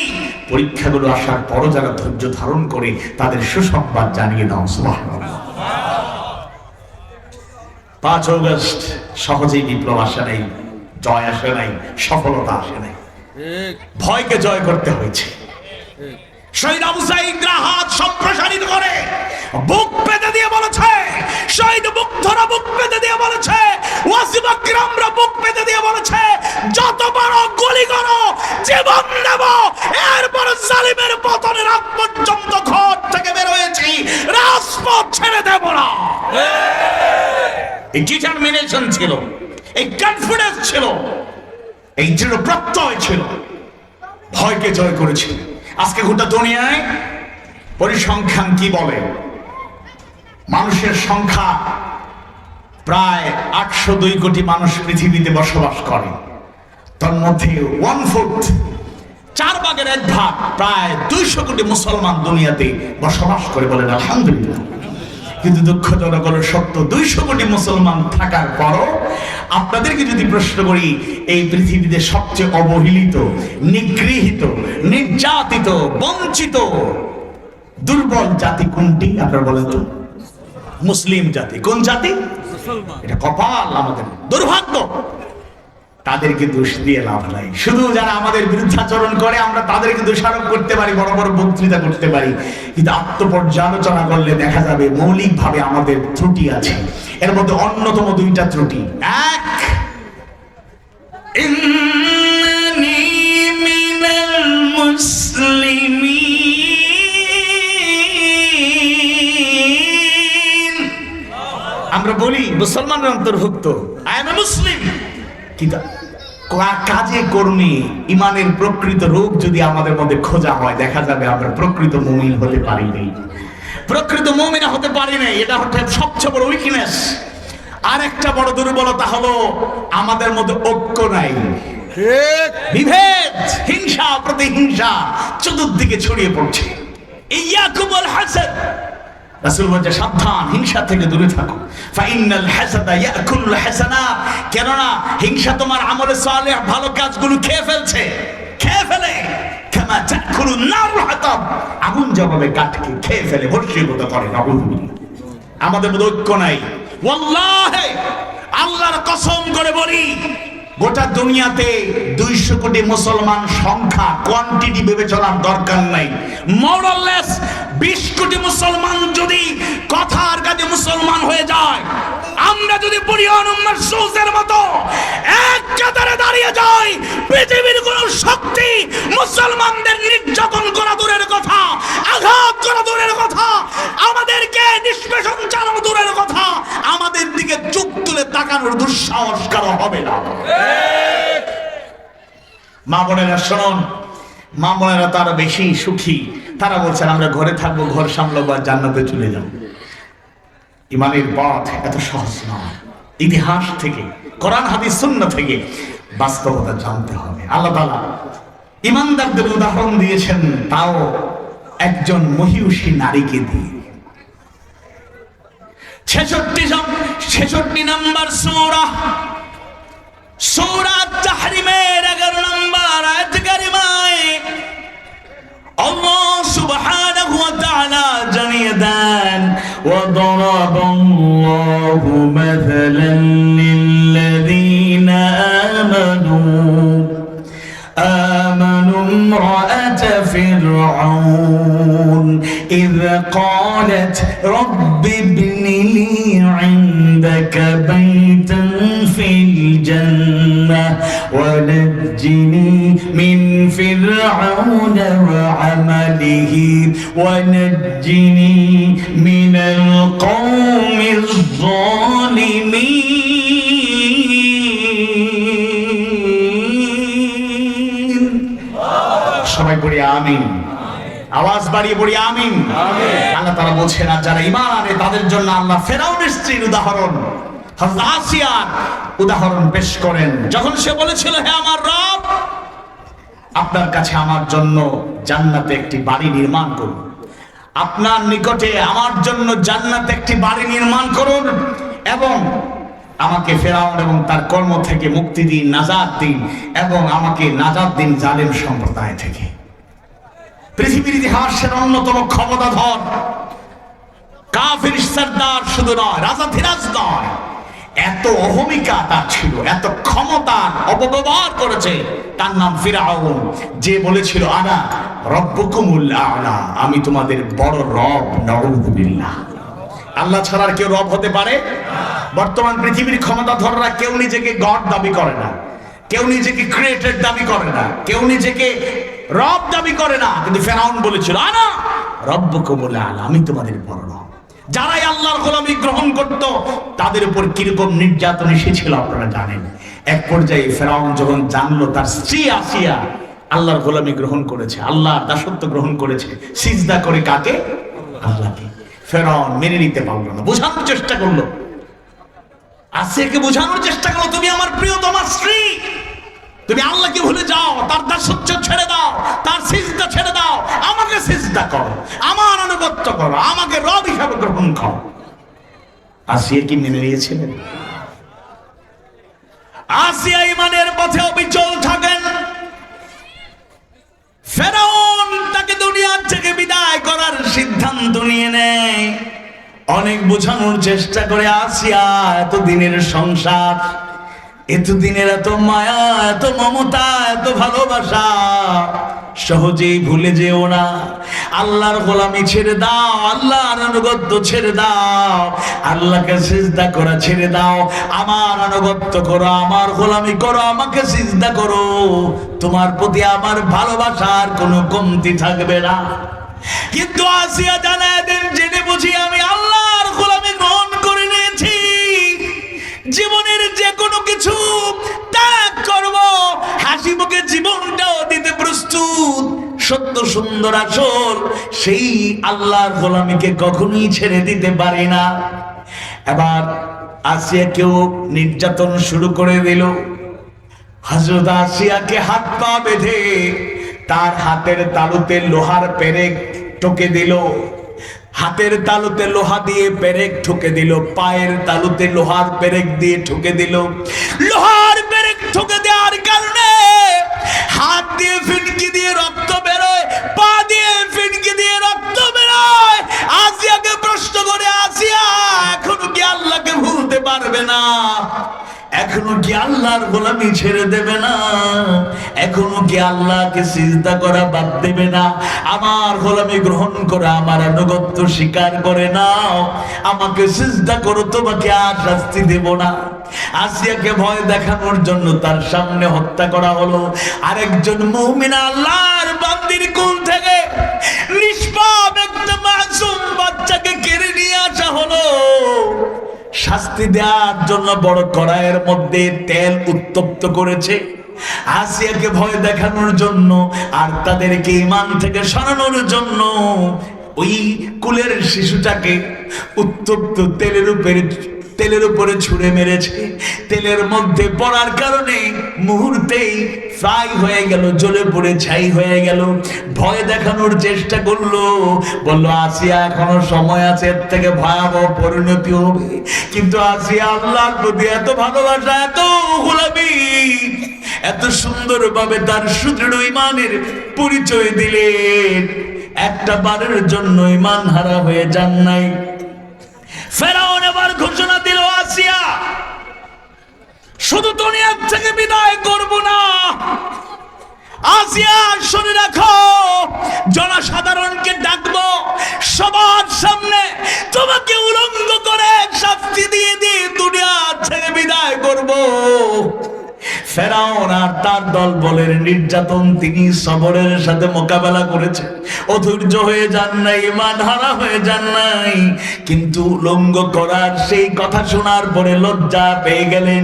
পরীক্ষাগুলো আসার পরও যারা ধৈর্য ধারণ করে তাদের সুসংবাদ জানিয়ে দাও। সুবহানাল্লাহ। 5 আগস্ট সহজেই বিপ্লব আসে নাই, জয় আসে নাই, সফলতা আসে নাই, ভয়কে জয় করতে হয়েছে। শহীদ আবু সাঈদ হাত সম্প্রসারিত করে বুক পেতে দিয়ে বলেছে, শহীদ মুগ্ধরা বুক পেতে দিয়ে বলেছে, ওয়াসিম আকরামরা বুক পেতে দিয়ে বলেছে, যত বড় গুলি করো, জীবন দেব, এরপর জালিমের পতনের আগ পর্যন্ত ঘর থেকে বের হয়েছি, রাজপথ ছেড়ে দেব না। এই ডিটারমিনেশন ছিল, এই কনফিডেন্স ছিল, এই দৃঢ় প্রত্যয় ছিল, ভয়কে জয় করেছিল। আজকে গোটা দুনিয়ায় পরিসংখ্যান কি বলে? মানুষের সংখ্যা প্রায় 802 কোটি মানুষ পৃথিবীতে বসবাস করে। তার মধ্যে 1/4, 4/1 প্রায় 200 কোটি মুসলমান দুনিয়াতে বসবাস করে, বলেন আলহামদুলিল্লাহ। কিন্তু দুঃখজনক হলো সত্য, 200 কোটি মুসলমান থাকার পরও আপনাদেরকে যদি প্রশ্ন করি, এই পৃথিবীতে সবচেয়ে অবহেলিত, নিগৃহীত, নির্যাতিত, বঞ্চিত, দুর্বল জাতি কোনটি? আপনারা বলেন তো। মুসলিম জাতি। কোন জাতি? এটা কপাল আমাদের, দুর্ভাগ্য। তাদেরকে দোষ দিয়ে লাভ নাই। শুধু যারা আমাদের বিরুদ্ধাচরণ করে আমরা তাদেরকে দোষারোপ করতে পারি, বড় বড় বক্তৃতা করতে পারি, কিন্তু আত্মপর্যালোচনা করলে দেখা যাবে মৌলিকভাবে আমাদের ত্রুটি আছে। এর মধ্যে অন্যতম 2টা ত্রুটি। এক, ইন্নানি মিনাল মুসলিমিন, আমরা বলি মুসলমানের অন্তর্ভুক্ত, আই এম এ মুসলিম, কিন্তু কাজে কর্মে ইমানের প্রকৃত রূপ যদি আমাদের মধ্যে খোঁজা হয়, দেখা যাবে আমরা প্রকৃত মুমিন হতে পারি নাই, প্রকৃত মুমিনা হতে পারি নাই। এটা হচ্ছে সবচেয়ে বড় উইকনেস। আর একটা বড় দুর্বলতা হলো আমাদের মধ্যে ঐক্য নাই, বিভেদ, হিংসা প্রতিহিংসা চতুর্দিকে ছড়িয়ে পড়ছে। ইয়াকুবুল হাসাদ, রাসূল বলেন সাবধান, হিংসা থেকে দূরে থাকো। ফাইনাল হাসাদা ইয়াকুলুল হাসানাত, কেননা হিংসা তোমার আমলে সালেহ ভালো কাজগুলো খেয়ে ফেলছে। খেয়ে ফেলে, কামা তাকুলুন নারুল হাতাব, আগুন যেভাবে কাঠকে খেয়ে ফেলে ভস্মীভূত করে। আমাদের মধ্যে ঐক্য নাই। ওয়াল্লাহি আল্লাহর কসম করে বলি, গোটা দুনিয়াতে 200 কোটি মুসলমান সংখ্যা, কোয়ান্টিটি বিবেচনার দরকার নাই। মোরলেস 20 কোটি মুসলমান যদি কথার কাজে মুসলমান হয়ে যায়, আমরা যদি বুনিয়ান উম্মাহ সুজের মতো এক কাতারে দাঁড়িয়ে যাই, পৃথিবীর কোন শক্তি মুসলমানদের নির্যাতন করা দূরের কথা, আঘাত করা দূরের কথা, আমাদেরকে নিষ্পেষণ চালানো দূরের কথা, আমাদের দিকে চোখ তুলে তাকানোর দুঃসাহস কারো হবে না। মা বোনেরা শুনুন, মা বোনেরা তারা বেশি সুখী। তারা বলছেন আমরা ঘরে থাকবো, ঘর সামলাবো আর জান্নাতে চলে যাব। ইমানের পথ এত সহজ নয়। ইতিহাস থেকে, কোরআন হাদিস সুন্নাহ থেকে বাস্তবতা জানতে হবে। আল্লাহ তাআলা ইমানদারদের উদাহরণ দিয়েছেন, তাও একজন মহিয়সী নারীকে দিয়ে। 66 নম্বর সূরা তাহরিমের 11 নম্বর আয়াত কারিমায় আল্লাহ সুবহানাহু ওয়া তাআলা জানিয়ে দেন, وَضَرَبَ اللَّهُ مَثَلًا لِلَّذِينَ آمنوا امرأة فرعون إذ قالت رب ابن لي عندك بيتا في الجنة ونجني من فرعون وعمله ونجني من القوم الظالمين। সবাই পড়ি আমিন, আওয়াজ বাড়িয়ে পড়ি আমিন। আল্লাহ তাআলা বলছেন, আর যারা ঈমান আনে তাদের জন্য আল্লাহ ফেরাউনের স্ত্রীর উদাহরণ, হযরত আসিয়ার উদাহরণ পেশ করেন। যখন সে বলেছিল, হে আমার রব, আপনার কাছে আমার জন্য জান্নাতে একটি বাড়ি নির্মাণ করুন, আপনার নিকটে আমার জন্য জান্নাতে একটি বাড়ি নির্মাণ করুন এবং আমাকে ফেরাউন এবং তার কর্ম থেকে মুক্তি দিন, নাজাত দিন, এবং আমাকে নাজাত দিন জালেম সম্প্রদায় থেকে। পৃথিবীর ইতিহাসের অন্যতম ক্ষমতাধর কাফির সরদার শুধু নয়, রাজা ধীরাজ নয়, এত অহমিকা তার ছিল, এত ক্ষমতার অপব্যবহার করেছে। তার নাম ফিরাউন, যে বলেছিল আনা রব্বুকুমুল আ'লা, আমি তোমাদের বড় রব। নাউযু বিল্লাহ। আল্লাহ ছাড়া কেউ রব হতে পারে? বর্তমান পৃথিবীর ক্ষমতাধররা কেউ নিজেকে গড দাবি করে না, কেউ নিজেকে ক্রিয়েটেড দাবি করে না, কেউ নিজেকে রব দাবি করে না, কিন্তু ফেরাউন বলেছিল আনা রব্বুকুমুল আ'লা, আমি তোমাদের বড় রব। যারাই আল্লাহর গোলামি গ্রহণ করত তাদের উপর কিরকম নির্যাতন এসেছিল আপনারা জানেন। এক পর্যায়ে ফেরাউন যখন জানলো তার স্ত্রী আসিয়া আল্লাহর গোলামি গ্রহণ করেছে, আল্লাহর দাসত্ব গ্রহণ করেছে, সিজদা করে কাকে? আল্লাহকে। ফেরাউন মেনে নিতে পারলো না, বোঝানোর চেষ্টা করলো, আসিয়াকে বোঝানোর চেষ্টা করলো, তুমি আমার প্রিয়, তোমার স্ত্রী, তুমি আল্লাহকে ভুলে যাও, তার দাসত্ব ছেড়ে দাও, তার সিজদা ছেড়ে দাও, আমাকে সিজদা করো, আমার আনুগত্য করো, আমাকে রব হিসাবে গ্রহণ করো। আসিয়া কি মেনে নিয়েছিলেন? আসিয়া ঈমানের পথে অবিচল থাকেন। ফেরাউন তাকে দুনিয়া থেকে বিদায় করার সিদ্ধান্ত নিয়ে নেয়। অনেক বোঝানোর চেষ্টা করে, আসিয়া এতদিনের সংসার, এতদিনের এত মায়া, এত মমতা, এত ভালোবাসা সহজেই ভুলে যেও না। আল্লাহর গোলামি ছেড়ে দাও, আল্লাহর আনুগত্য ছেড়ে দাও, আল্লাহকে সিজদা করা ছেড়ে দাও, আমার আনুগত্য করো, আমার গোলামি করো, আমাকে সিজদা করো, তোমার প্রতি আমার ভালোবাসার কোনো কমতি থাকবে না। কিন্তু আসিয়া জানায় দেন, জেনে বুঝি আমি আল্লাহর গোলামি গ্রহণ করে নিয়েছি, জীবনের যে কোনো কিছু ত্যাগ করব, হাসি মুখে জীবনটাও দিতে প্রস্তুত। সত্য সুন্দর আসল সেই আল্লাহর গোলামিকে কখনোই ছেড়ে দিতে পারি না। এবার আসিয়াকেও নির্যাতন শুরু করে দিল। হযরত আসিয়াকে হাত পা বেঁধে তার হাতের তালুতে লোহার পেরেক ঠুকে দিল, হাতের তালুতে লোহা দিয়ে পেরেক ঠুকে দিল, পায়ের তালুতে লোহার পেরেক দিয়ে ঠুকে দিল। লোহার পেরেক ঠুকে দেওয়ার কারণে হাত দিয়ে ফিনকি দিয়ে রক্ত বেরোয়, পা দিয়ে ফিনকি দিয়ে রক্ত বেরোয়। আসিয়াকে প্রশ্ন করে, আসিয়া এখনো কি আল্লাহকে ভুলতে পারবে না? এখনো কি আল্লাহর গোলামি ছেড়ে দেবে না? এখনো কি আল্লাহকে সিজদা করা বাদ দেবে না? আমার গোলামি গ্রহণ করে আমার আনুগত্য স্বীকার করে নাও, আমাকে সিজদা করো, তোমাকে আর শাস্তি দেব না। আসিয়াকে ভয় দেখানোর জন্য তার সামনে হত্যা করা হলো। আরেকজন মুমিনা আল্লাহর বান্দির কুল থেকে নিষ্পাপ একটা মাসুম বাচ্চাকে কেড়ে নিয়ে আসা হলো। শাস্তি দেওয়ার জন্য বড় কড়াইয়ের মধ্যে তেল উত্তপ্ত করেছে আসিয়াকে ভয় দেখানোর জন্য আর তাদেরকে ঈমান থেকে সরানোর জন্য। ওই কুলের শিশুটাকে উত্তপ্ত তেলের উপরে ছুঁড়ে মেরেছে। তেলের মধ্যে পড়ার কারণে মুহূর্তেই ফ্রাই হয়ে গেল, জ্বলে পড়ে ছাই হয়ে গেল। ভয় দেখানোর চেষ্টা করলো, বললো আসিয়া এখনো সময় আছে, এর থেকে ভয়াবহ পরিণতি হবে। কিন্তু আসিয়া আল্লাহর প্রতি এত ভালোবাসা, এত গোলামি, এত সুন্দরভাবে তার সুদৃঢ় ঈমানের পরিচয় দিলেন, একটা বারের জন্য ঈমান হারা হয়ে যান নাই। ফেরাউন এবার ঘোষণা দিল, আসিয়া শুধু দুনিয়ার থেকে বিদায় করব না, আসিয়া শুনে রাখো, জনসাধারণকে ডাকবো, সবার সামনে তোমাকে উলঙ্গ করে শাস্তি দিয়ে দিয়ে দুনিয়া থেকে বিদায় করব। ফেরাউন আর তার দল বলের নির্যাতন তিনি সবরের সাথে মোকাবেলা করেছে, অধৈর্য হয়ে যান নাই, ঈমান হারা হয়ে যান নাই। কিন্তু উলঙ্গ করার সেই কথা শোনার পরে লজ্জা পেয়ে গেলেন।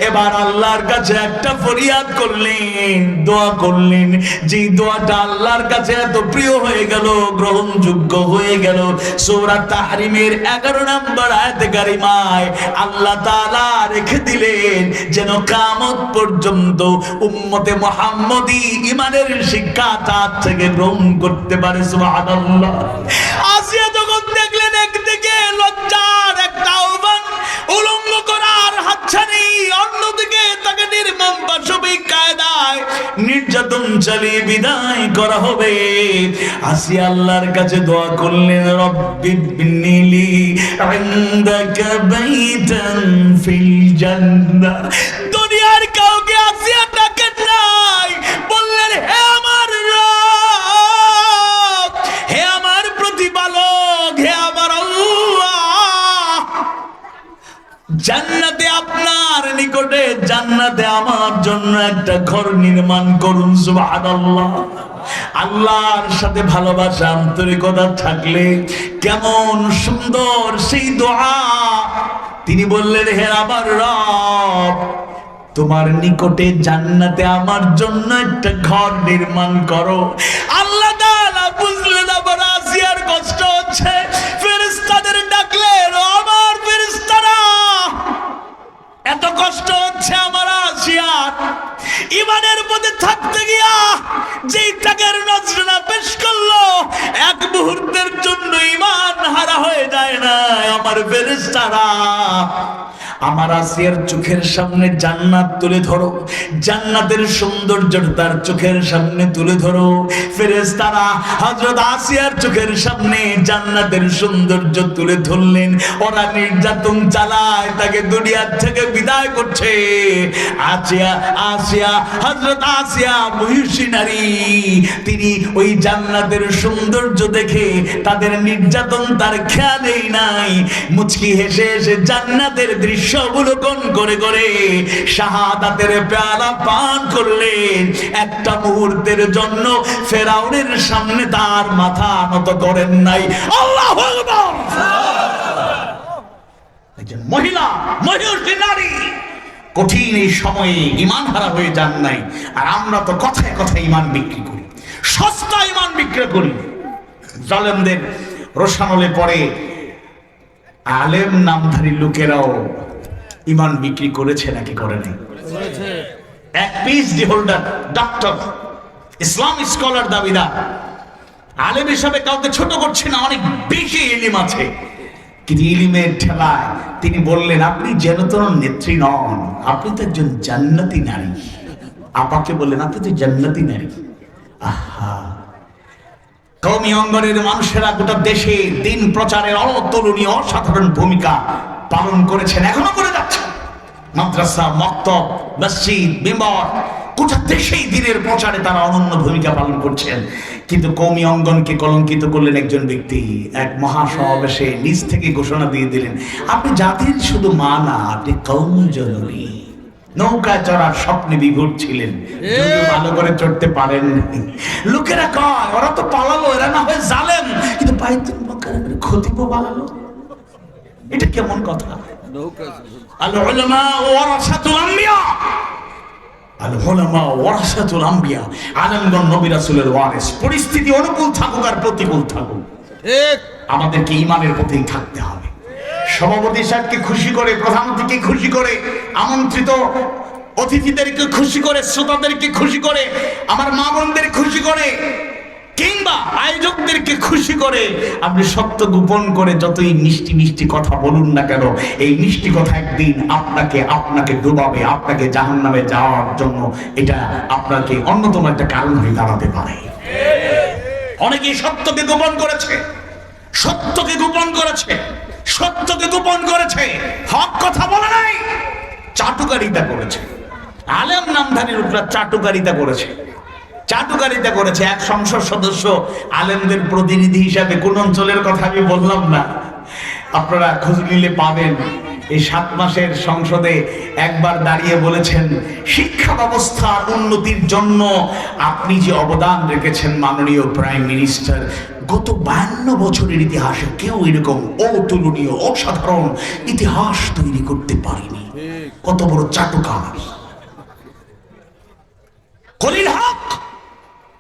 এবার আল্লাহর কাছে একটা ফরিয়াদ করলেন, দোয়া করলেন, যে দোয়াটা আল্লাহর কাছে এত প্রিয় হয়ে গেল, গ্রহণযোগ্য হয়ে গেল। সূরা তাহরিমের 11 নম্বর আয়াতে কারিমায় আল্লাহ তাআলা রেখে দিলেন যেন কিয়ামত পর্যন্ত উম্মতে মুহাম্মদী ঈমানের শিক্ষা তার থেকে গ্রহণ করতে পারে। সুবহানাল্লাহ। আসিয়া যখন দেখলেন একদিকে লজ্জার একটা আহ্বান, উলঙ্গ করার হাতছানি, অন্যদিকে তাকে নির্মম পাশবিক কায়দায় নির্যাতন চালিয়ে বিদায় করা হবে, আসিয়া আল্লাহর কাছে দোয়া করলেন, রব্বি বিনিলি ইনদাকা বাইতান ফিল জান্নাহ। দুনিয়ার কাউকে আসিয়া ডাকেন নাই, বললেন হে আমার রব, হে আমার প্রতিপালক, হে আমার আল্লাহ, জান্নাতে আপনার নিকটে, জান্নাতে আমার জন্য একটা ঘর নির্মাণ করুন। সুবহানাল্লাহ। আল্লাহর সাথে ভালোবাসা, আন্তরিকতা থাকলে কেমন সুন্দর সেই দোয়া। তিনি বললেন, হে আমার রব, তোমার নিকটে জান্নাতে আমার জন্য একটা ঘর নির্মাণ করো। আল্লাহ তাআলা বুঝলেন আবার আসিয়ার কষ্ট হচ্ছে, ফেরেশতাদের ডাকলেন, আমার ফেরেশতারা, এত কষ্ট হচ্ছে আমার আসিয়ার, ঈমানের মধ্যে থাকতে গিয়া যেই ত্যাগের নজরানা পেশ করলো, এক মুহূর্তের জন্য ঈমান হারা হয়ে যায় না। আমার ফেরেশতারা, আমার আসিয়ার চোখের সামনে জান্নাত তুলে ধরো, জান্নাতের সৌন্দর্য তার চোখের সামনে তুলে ধরো। ফেরেশতারা হযরত আসিয়ার চোখের সামনে জান্নাতের সৌন্দর্য তুলে ধরলেন। ওরা নির্যাতন চালায়, তাকে দুনিয়া থেকে বিদায় করছে। আসিয়া হযরত আসিয়া মহিষী নারী, তিনি ওই জান্নাতের সৌন্দর্য দেখে তাদের নির্যাতন তার খেয়ালেই নাই, মুচকি হেসে হেসে জান্নাতের দৃশ্য অবলোকন করে করে শাহাদাতের পেয়ালা পান করলেন। একটা মুহূর্তের জন্য ফেরাউনের সামনে তার মাথা নত করেন নাই। আল্লাহু আকবার। একজন মহিলা, মহিষী নারী কঠিন এই সময়ে ঈমান হারা হয়ে যান নাই। আর আমরা তো কথায় কথায় ঈমান বিক্রি করি, সস্তা ঈমান বিক্রি করি। জালেমদের রোশানলে পড়ে আলেম নামধারী লোকেরাও ঈমান বিক্রি করেছে নাকি করে নাই? এক পিএইচডি হোল্ডার, ডক্টর, ইসলাম স্কলার দাবিদার, আলেম হিসাবে কাউকে ছোট করছে না, অনেক বেশি ইলম আছে, কিন্তু ইলমের ঠেলায় তিনি বললেন, আপনি যেন তো নেত্রী নন, আপনি তো একজন জান্নাতি নারী। আপাকে বললেন, আপনি তো জান্নাতি নারী। আহা, কওমি অঙ্গনের মানুষেরা গোটা দেশে দিন প্রচারের অতুলনীয় অসাধারণ ভূমিকা পালন করেছেন, এখনো করে যাচ্ছেন। মাদ্রাসা, মক্তব, মসজিদ, মিম্বর, গোটা দেশেই দিনের প্রচারে তারা অনন্য ভূমিকা পালন করছেন। কিন্তু কওমি অঙ্গনকে কলঙ্কিত করলেন একজন ব্যক্তি। এক মহাসমাবেশে নিজ থেকে ঘোষণা দিয়ে দিলেন, আপনি জাতির শুধু মা না, আপনি কওমি জননী। নৌকা চড়ার স্বপ্নে বিভোর ছিলেন, যদিও ভালো করে চড়তে পারেন। লোকেরা কয়, ওরা তো পালালো, এরা না হয় জালেম, কিন্তু বাইতুল মুকাররমের খতিব পালালো। এটা কেমন কথা? আল উলামা ওয়ারাসাতুল আম্বিয়া, আল উলামা ওয়ারাসাতুল আম্বিয়া। আলেমগণ নবী রাসূলের ওয়ারিস। পরিস্থিতি অনুকূল থাকুক আর প্রতিকূল থাকুক, ঠিক আমাদেরকে ঈমানের পথেই থাকতে হবে। সভাপতি সাহেবকে খুশি করে, প্রধানমন্ত্রীকে খুশি করে, আমন্ত্রিত অতিথিদেরকে খুশি করে, শ্রোতাদেরকে খুশি করে, আমার মা বোনদের খুশি করে, কিংবা আয়োজকদেরকে খুশি করে আপনি সত্য গোপন করে যতই মিষ্টি মিষ্টি কথা বলুন না কেন, এই মিষ্টি কথা একদিন আপনাকে ডুবাবে, আপনাকে জাহান্নামে যাওয়ার জন্য এটা আপনাকে অন্যতম একটা কারণ হয়ে দাঁড়াতে পারে। অনেকেই সত্যকে গোপন করেছে, সত্যকে গোপন করেছে, সত্যকে গোপন করেছে, হক কথা বলে নাই, চাটুকারিতা করেছে। আলেম নামধারীর উপর চাটুকারিতা করেছে, চাটুকারিতা করেছে। এক সংসদ সদস্য আলেমদের প্রতিনিধি হিসাবে, কোন অঞ্চলের কথা আমি বললাম না, আপনারা খোঁজ নিলে পাবেন। এই 7 মাসের সংসদে একবার দাঁড়িয়ে বলেছেন, শিক্ষা ব্যবস্থার উন্নতির জন্য আপনি যে অবদান রেখেছেন মাননীয় প্রাইম মিনিস্টার, গত 52 বছরের ইতিহাসে কেউ এরকম অতুলনীয় অসাধারণ ইতিহাস তৈরি করতে পারেনি। কত বড় চাটুকার! কলিল হক,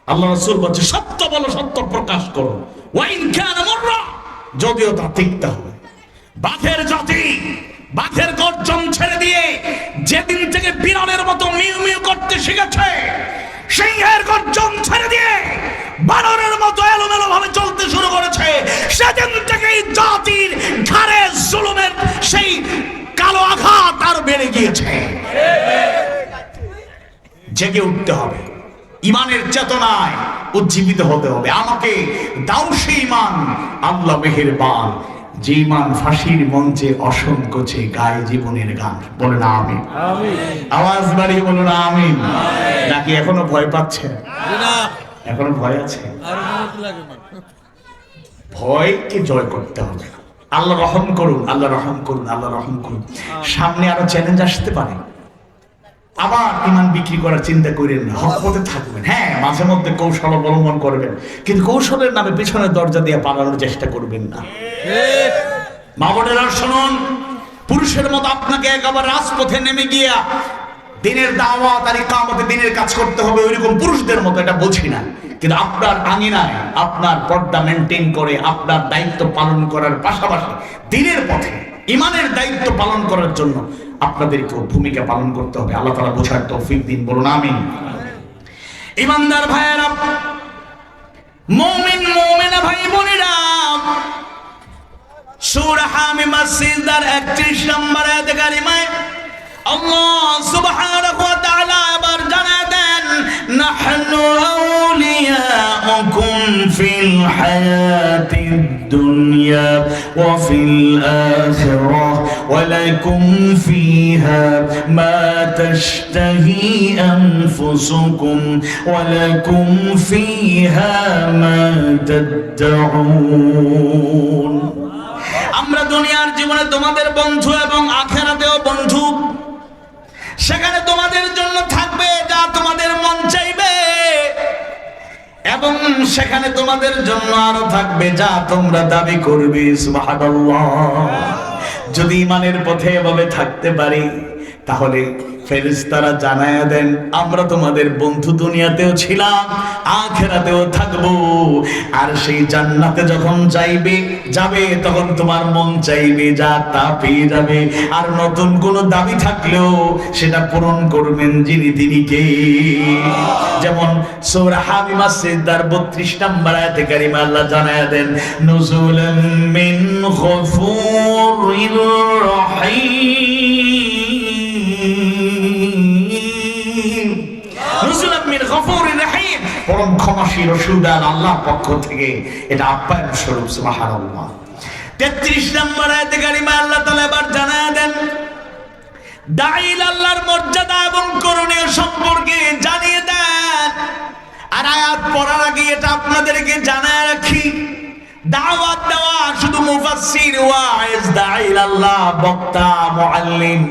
আল্লাহ রাসূল বলছে, সত্য বলো, সত্য প্রকাশ করো, ওয়াইন কানা মুররা, যদিও তা তিক্ত হবে। বাঘের জাতি বাঘের গর্জন ছেড়ে দিয়ে যেদিন থেকে বিড়ালের মতো মিউ মিউ করতে শিখেছে, সিংহের গর্জন ছেড়ে দিয়ে বানরের মতো এলোমেলো ভাবে চলতে শুরু করেছে, সেদিন থেকেই জাতির ঘাড়ে জুলুমের সেই কালো আঘাত আর বেড়ে গিয়েছে। জেগে উঠতে হবে, ইমানের চেতনায় উজ্জীবিত হতে হবে। আমাকে দাও সেই ইমান, আল্লাহ মেহেরবান, যে ইমান ফাঁসির মঞ্চে অসংকোচে গায়ে জীবনের গান। বলে না আমিন? আওয়াজ বাড়িয়ে বলো না আমিন? নাকি এখনো ভয় পাচ্ছে? এখনো ভয় আছে? ভয়কে জয় করতে হবে। আল্লাহ রহম করুন, আল্লাহ রহম করুন, আল্লাহ রহম করুন। সামনে আরো চ্যালেঞ্জ আসতে পারে, আবার ইমান বিক্রি করার চিন্তা করেন না, হক পথে থাকবেন। হ্যাঁ, মাঝে মধ্যে কৌশল অবলম্বন করবেন, কিন্তু কৌশলের নামে পেছনের দরজা দিয়ে পালানোর চেষ্টা করবেন না। মা বোনেরা শুনুন, পুরুষের মতো আপনাকে একেবারে রাজপথে নেমে গিয়া দিনের দাওয়াত আর ইকামতে দিনের কাজ করতে হবে, ওইরকম পুরুষদের মতো এটা বলছি না, কিন্তু আপনার আঙিনায় আপনার পর্দা মেনটেন করে আপনার দায়িত্ব পালন করার পাশাপাশি দিনের পথে ইমানের দায়িত্ব পালন করার জন্য আপনাদেরকেও ভূমিকা পালন করতে হবে। আল্লাহ তাআলা বোঝার তৌফিক দিন, বলুন আমিন। ইমানদার ভাইয়েরা, মুমিন মুমিনা ভাই বোনেরা, সূরা হামিম সিজদার 31 নম্বর আয়াতে কারিমায় আল্লাহ সুবহানাহু ওয়া তাআলা আবার জানায় দেন, নাহনু আউলিয়াউকুম ফিল হায়াতিদ দুনিয়া ওয়া ফিল আখিরাহ ওয়া লাকুম ফিহা মা তাশতাহি আনফুসুকুম ওয়া লাকুম ফিহা মা তাদউন। আমরা দুনিয়ার জীবনে তোমাদের বন্ধু এবং আখিরাতেও বন্ধু। সেখানে তোমাদের জন্য থাকবে যা তোমাদের মন চাইবে, এবং সেখানে তোমাদের জন্য আরো থাকবে যা তোমরা দাবি করবে। সুবহানাল্লাহ। যদি ইমানের পথে এভাবে থাকতে পারি, তাহলে ফেরেশতারা জানায়া দেন, আমরা তোমাদের বন্ধু দুনিয়াতেও ছিলাম, আখিরাতেও থাকবো। আর সেই জান্নাতে যখন যাবে তখন তোমার মন চাইবে যা তা পেয়ে যাবে। আর নতুন কোনো দাবি থাকলেও সেটা পূরণ করবেন তিনি কে? যেমন সূরা হামিম সিজদার 32 নম্বর আয়াতে কারিমা আল্লাহ জানায়া দেন, নুজুলাম মিন গফুরির রহিম। গফুরির রহিম, পরম ক্ষমাশীল ও সুদান আল্লাহর পক্ষ থেকে এটা আপ্যায়ন স্বরূপ। সুবহানাল্লাহ। 33 নম্বর আয়াতে কারিমা আল্লাহ তাআলা এবার জানায় দেন দাঈল আল্লাহর মর্যাদা এবং করণীয় সম্পর্কে জানিয়ে দেন। আর আয়াত পড়ার আগে এটা আপনাদেরকে জানায় রাখি, দাওয়াত দেওয়া শুধু মুফাসসির, ওয়াইজ, দাঈল আল্লাহ, বক্তা, মুআল্লিম,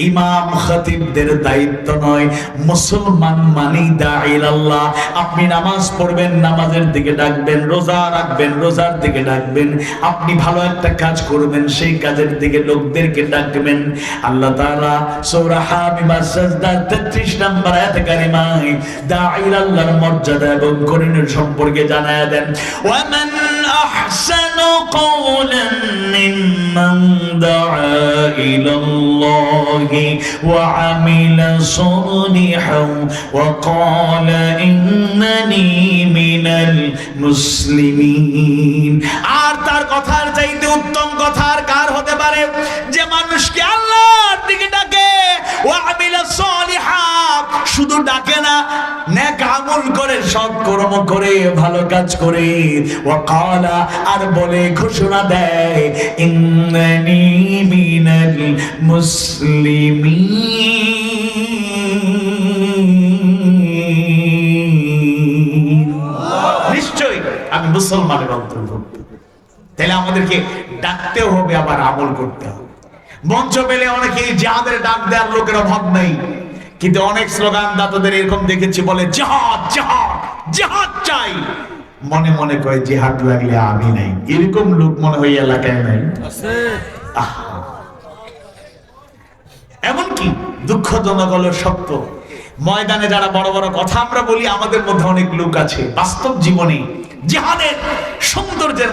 ইমাম, খতিবদের দায়িত্ব নয়। মুসলমান মানি দাঈল আল্লাহ। আপনি নামাজ পড়বেন, নামাজের দিকে ডাকবেন, রোজা রাখবেন, রোজার দিকে ডাকবেন, আপনি ভালো একটা কাজ করবেন, সেই কাজের দিকে লোকদেরকে ডাকবেন। আল্লাহ তাআলা সূরা হামিমা সাজদা 33 নম্বর আয়াতে কারিমায় দাঈল আল্লাহর মর্যাদা এবং করণীয় সম্পর্কে জানায় দেন, ওয়ামান أحسن قولا ممن دعا إلى الله وعمل صالحا وقال إنني من المسلمين। আর তার কথার চাইতে উত্তম কথা আর কার হতে পারে যে মানুষকে আল্লাহর দিকে ডাকে, وعمل صالحا, শুধু ডাকে না, নেক আমল করে, সৎ কর্ম করে, ভালো কাজ করে, وقال, আর বলে, ঘোষণা দেয়, ইন্নানি মিনাল মুসলিমিন, নিশ্চয়ই আমি মুসলমানের অন্তর্ভুক্ত। তাহলে আমাদেরকে ডাকতেও হবে, আবার আমল করতে হবে। মঞ্চ পেলে অনেকে জিহাদের ডাক দেওয়ার লোকের অভাব নেই, কিন্তু অনেক স্লোগান দাতাদের এরকম দেখেছি, বলে জিহাদ জিহাদ জিহাদ চাই, মনে মনে কয় জিহাদ লাগলে আমি নাই। এরকম লোক মনে হয় এলাকায় নাই। এমনকি দুঃখজনক হলো সত্য, ময়দানে যারা বড় বড় কথা আমরা বলি, আমাদের মধ্যে অনেক লোক আছে বাস্তব জীবনে জিহাদের সৌন্দর্যের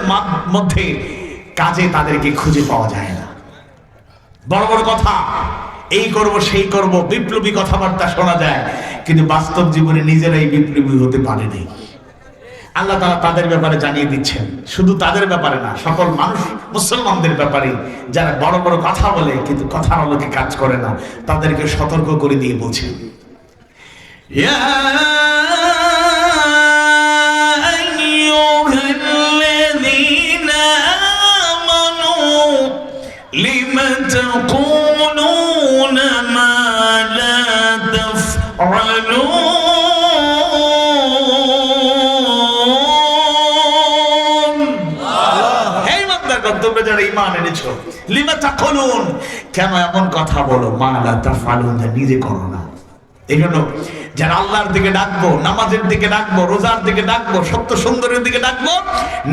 মধ্যে কাজে তাদেরকে খুঁজে পাওয়া যায় না। বড় বড় কথা, এই করব সেই করব, বিপ্লবী কথাবার্তা শোনা যায়, কিন্তু বাস্তব জীবনে নিজেরাই বিপ্লবী হতে পারেনি। আল্লাহ তাআলা তাদের ব্যাপারে জানিয়ে দিচ্ছেন, শুধু তাদের ব্যাপারে না, সকল মানুষ মুসলমানদের ব্যাপারে যারা বড় বড় কথা বলে কিন্তু কথার আলোকে কাজ করে না, তাদেরকে সতর্ক করে দিয়ে বলছেন, ইয়া আইয়ুহাল্লাযীনা আমানু লিমা তাকুলুনা মা লা তাফআলুন। তোমরা যারা ঈমান এনেছো, লিমা তাকুলুন, কেন এমন কথা বলো, মা লা তাফআলুন, যা নিজে করো না। এজন্য যারা আল্লাহর দিকে ডাকবো, নামাজের দিকে ডাকবো, রোজার দিকে ডাকবো, সত্য সুন্দরের দিকে ডাকবো,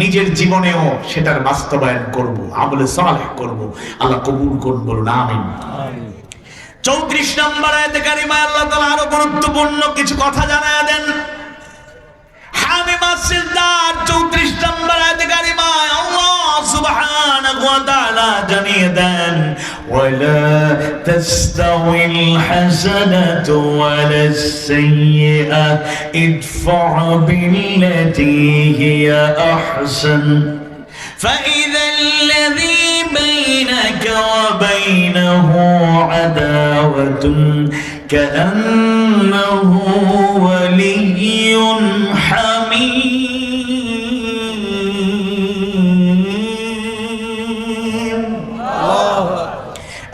নিজের জীবনেও সেটার বাস্তবায়ন করব, আমলে সালেহ করব। আল্লাহ কবুল করুন, বলুন আমিন। 34 নম্বর আয়াতে কারিমায় আল্লাহ তাআলা আরো গুরুত্বপূর্ণ কিছু কথা জানায় দেন। হামিমা সিজদা 34 নম্বর আয়াতে কারিমায় আল্লাহ সুবহানাহু ওয়া তাআলা জানিয়ে দেন, ওয়ালা তাস্তাউইল হাসানাতু ওয়ালাস সাইয়্যা ইদফা বিল্লাতী হিয়া আহসান فإذا الذي بينك وبينه عداوة كأنه ولي حميم।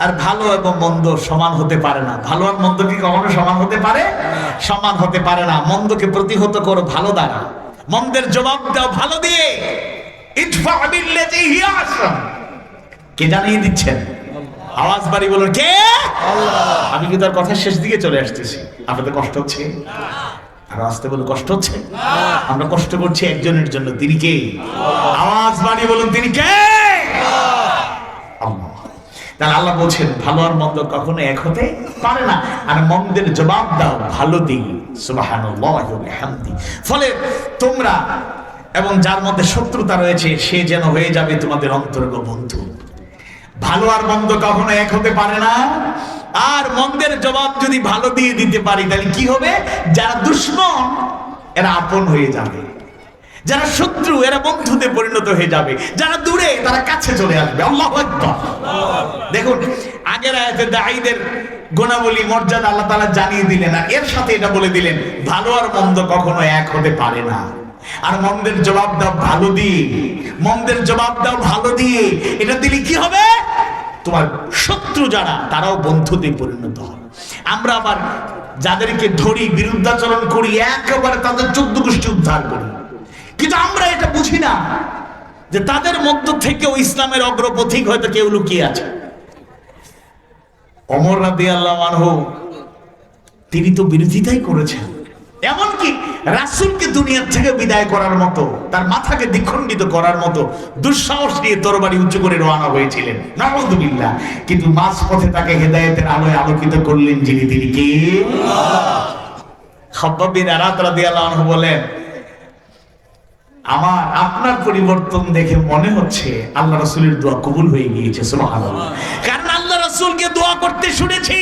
আর ভালো এবং মন্দ সমান হতে পারে না। ভালো আর মন্দ কি কখনো সমান হতে পারে? সমান হতে পারে না। মন্দকে প্রতিহত করো ভালো দ্বারা, মন্দের জবাব দাও ভালো দিয়ে। ইদফা বিল্লাতী হিয়া আহসান, কে জানিয়ে দিচ্ছেন? আওয়াজ বাড়ি বলুন, কে? আল্লাহ। আমি কি তার কথা শেষ দিকে চলে আসতেছি? আপনাদের কষ্ট হচ্ছে? আর আসতে বলুন, কষ্ট হচ্ছে? আমরা কষ্ট করছি একজনের জন্য, তিনি কে? আওয়াজ বাড়ি বলুন, তিনি কে? আল্লাহ। তাহলে আল্লাহ বলছেন ভালো আর মন্দ কখনো এক হতে পারে না, আর মন্দের জবাব দাও ভালো দিয়ে। সুবহানাল্লাহি ওয়া বিহামদি। ফলে তোমরা এবং যার মধ্যে শত্রুতা রয়েছে সে যেন হয়ে যাবে তোমাদের অন্তরঙ্গ বন্ধু। ভালো আর মন্দ কখনো এক হতে পারে না। আর মন্দের জবাব যদি ভালো দিয়ে দিতে পারি তাহলে কি হবে? যারা দুশমন এরা আপন হয়ে যাবে, যারা শত্রু এরা বন্ধুতে পরিণত হয়ে যাবে, যারা দূরে তারা কাছে চলে আসবে। আল্লাহু আকবার। দেখুন আগের আয়াতে দাঈদের গুণাবলী মর্যাদা আল্লাহ তাআলা জানিয়ে দিলেন, আর এর সাথে এটা বলে দিলেন ভালো আর মন্দ কখনো এক হতে পারে না। আর মন্দের জবাব দাও ভালো দিয়ে, মন্দের জবাব দাও ভালো দিয়ে। এটা দিলে কি হবে? তোমার শত্রু যারা তারাও বন্ধুতে পরিণত হবে। আমরা আবার যাদেরকে ধরি বিরুদ্ধাচরণ করি একেবারে তাদের 14 গোষ্ঠী উদ্ধার করি, কিন্তু আমরা এটা বুঝি না যে তাদের মধ্য থেকেও ইসলামের অগ্রপথিক হয়তো কেউ লুকিয়ে আছে। ওমর রাদিয়াল্লাহু আনহু তিনি তো বিরোধিতাই করেছেন, এমনকি রাসূলকে দুনিয়ার থেকে বিদায় করার মতো, তার মাথাকে দ্বিখণ্ডিত করার মতো দুঃসাহস নিয়ে তরবারি উঁচু করে রওনা হয়েছিলেন, নাউযুবিল্লাহ। কিন্তু মাঝপথে তাকে হেদায়েতের আলোয় আলোকিত করলেন যিনি, তিনি কে? আল্লাহ। খাব্বাব বিন আরাত রাদিয়াল্লাহু আনহু বলেন, আমার আপনার পরিবর্তন দেখে মনে হচ্ছে আল্লাহ রাসূলের দোয়া কবুল হয়ে গিয়েছে। সুবহানাল্লাহ। কারণ আল্লাহ রাসূলকে দোয়া করতে শুনেছি,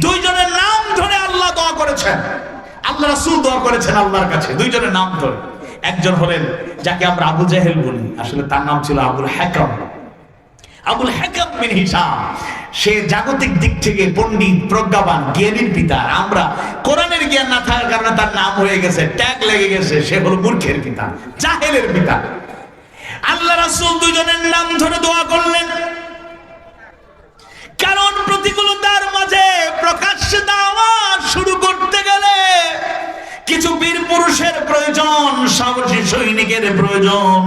দুইজনের নাম ধরে আল্লাহ দোয়া করেছেন, আল্লাহ রাসূল দোয়া করেছেন আল্লাহর কাছে দুইজনের নাম ধরে। একজন হলেন যাকে আমরা আবু জাহেল বলি, আসলে তার নাম ছিল আবুল হাকাম, আবুল হাকাম বিন হিশাম। সে জাগতিক দিক থেকে পণ্ডিত, প্রজ্ঞাবান, জ্ঞানীর পিতা। আমরা কোরআনের জ্ঞান না থাকার কারণে তার নাম হয়ে গেছে, ট্যাগ লেগে গেছে, সে হলো মূর্খের পিতা, জাহেলের পিতা। আল্লাহ রাসূল দুইজনের নাম ধরে দোয়া করলেন, কারণ প্রতিকূলতার মাঝে প্রকাশ্যে দাওয়াত শুরু করতে গেলে কিছু বীর পুরুষের প্রয়োজন, সাহসী সৈনিকের প্রয়োজন,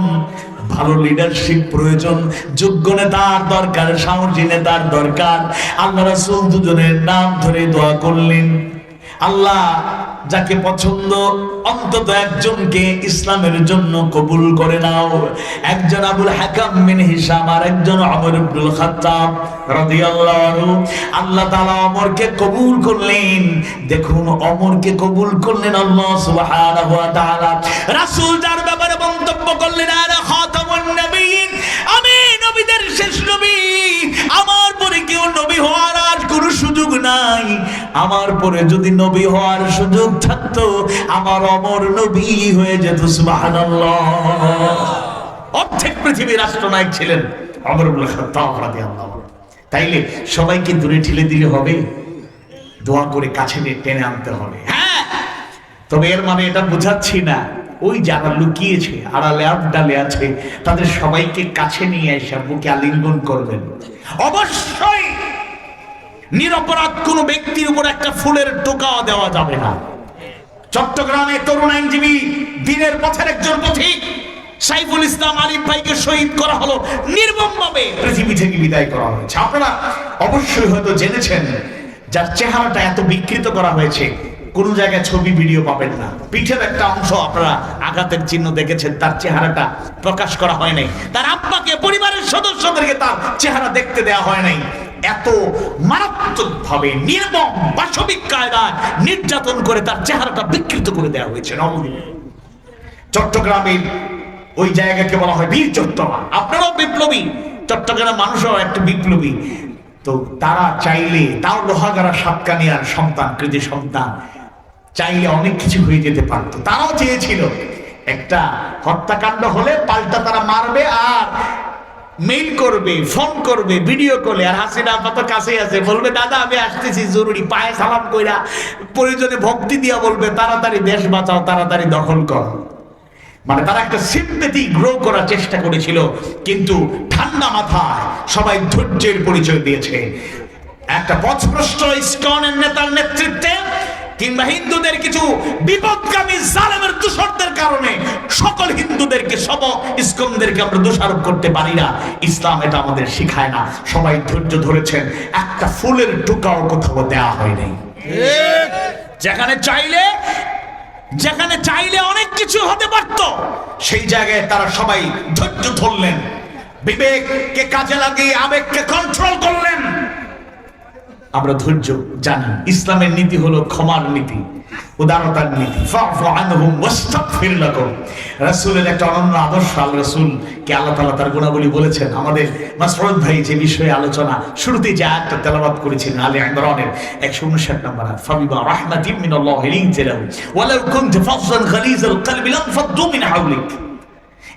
ভালো লিডারশিপ প্রয়োজন, যোগ্য নেতার দরকার, সাহসী নেতার দরকার। আল্লাহ রাসূল দুজনের নাম ধরে দোয়া করলেন, আল্লাহ যাকে পছন্দ অন্তত একজনকে ইসলামের জন্য কবুল করে নাও। একজন আবুল হাকাম বিন হিশাম, আর একজন ওমর ইবনুল খাত্তাব রাদিয়াল্লাহু আনহু। আল্লাহ তাআলা ওমরকে কবুল করলেন। দেখুন ওমরকে কবুল করলেন আল্লাহ সুবহানাহু ওয়া তাআলা। রাসূল যার ব্যাপারে মন্তব্য করলেন, আরে খাতামুন নবিয়্যিন, আমি নবীদের শেষ নবী, আমার পরে কেউ নবী হওয়ার আর কোনো সুযোগ নাই। আমার পরে যদি নবী হওয়ার সুযোগ থাকতো আমার ওমর নবী হয়ে যেত। সুবহানাল্লাহ। অর্ধেক পৃথিবীর রাষ্ট্রনায়ক ছিলেন ওমর ইবনুল খাত্তাব রাদিয়াল্লাহু আনহু। তাইলে সবাইকে দূরে ঠেলে দিলে হবে? দোয়া করে কাছে নিয়ে টেনে আনতে হবে। হ্যাঁ, তবে এর মানে এটা বোঝাচ্ছি না ওই যারা লুকিয়েছে, আড়ালে আবডালে আছে, তাদের সবাইকে কাছে নিয়ে এসে বুকে আলিঙ্গন করবেন। অবশ্যই নিরপরাধ কোন ব্যক্তির উপর একটা ফুলের টোকাও দেওয়া যাবে না। চট্টগ্রামে তরুণ আইনজীবী, দিনের পথের একজন পথিক সাইফুল ইসলাম আলিফ ভাইকে শহীদ করা হলো, নির্মমভাবে পৃথিবী থেকে বিদায় করা হয়েছে। আপনারা অবশ্যই হয়তো জেনেছেন, যার চেহারাটা এত বিকৃত করা হয়েছে, কোন জায়গায় ছবি ভিডিও পাবেন না। পিঠের একটা অংশ আপনারা আঘাতের চিহ্ন দেখেছেন, তার চেহারাটা প্রকাশ করা হয় নাই। তার আব্বাকে, পরিবারের সদস্যদেরকে তার চেহারা দেখতে দেওয়া হয় নাই। এত মারাত্মকভাবে নির্মম পাশবিক কায়দায় নির্যাতন করে তার চেহারাটা বিকৃত করে দেওয়া হয়েছে। চট্টগ্রামের ওই জায়গাকে বলা হয় বীর চট্টগ্রাম। আপনারাও বিপ্লবী, চট্টগ্রামের মানুষও একটা বিপ্লবী। তো তারা চাইলে, তাও লোহাগাড়া সাতকানিয়ার সন্তান, কৃতি সন্তান, চাইলে অনেক কিছু হয়ে যেতে পারত। তারাও চেয়েছিল একটা হত্যাকাণ্ড হলে পাল্টা তারা মারবে আর মেইল করবে, ফোন করবে, ভিডিও কলে। আর হাসিনা আপাতত কাছেই আছে, বলবে দাদা আমি আসতেছি জরুরি, পায়ে সালাম কইরা প্রয়োজনে ভক্তি দিয়া বলবে তাড়াতাড়ি দেশ বাঁচাও, তাড়াতাড়ি দখল কর। মানে তারা একটা সিম্পেথি গ্রো করার চেষ্টা করেছিল, কিন্তু ঠান্ডা মাথায় সবাই ধৈর্যের পরিচয় দিয়েছে। একটা পথভ্রষ্ট ইসকনের নেতার নেতৃত্বে কিংবা হিন্দুদের কিছু বিপদগামী জালেমের দূষরদের কারণে সকল হিন্দুদেরকে, সব ইসকনদেরকে আমরা দোষারোপ করতে পারি না। ইসলাম এটা আমাদের শিখায় না। সবাই ধৈর্য ধরেছেন, একটা ফুলের টোকাও কোথাও দেওয়া হয়নি। যেখানে চাইলে অনেক কিছু হতে পারত, সেই জায়গায় তারা সবাই ধৈর্য ধরলেন, বিবেককে কাজে লাগিয়ে আবেগকে কন্ট্রোল করলেন। আমরা ধৈর্য জানি। ইসলামের নীতি হলো ক্ষমার নীতি, উদারতার নীতি। ফাফু আনহুম ওয়াস্তাগফির লাহুম। রাসূলের একটা অনন্য আদর্শ। আল্লাহ রাসূলকে আল্লাহ তাআলা তার গুণাবলী বলেছেন। আমাদের মাসউদ ভাই যে বিষয়ে আলোচনা শুরুতে যে আয়াতটা তেলাওয়াত করেছিলেন আলে ইমরানের 159 নম্বর আয়াত, ফাবিমা রাহমাতিন মিনাল্লাহি লিনতা লাহু ওয়ালাউ কুনতা ফাযযান গালিযাল কলবি লানফাদ্দু মিন হাওলিক।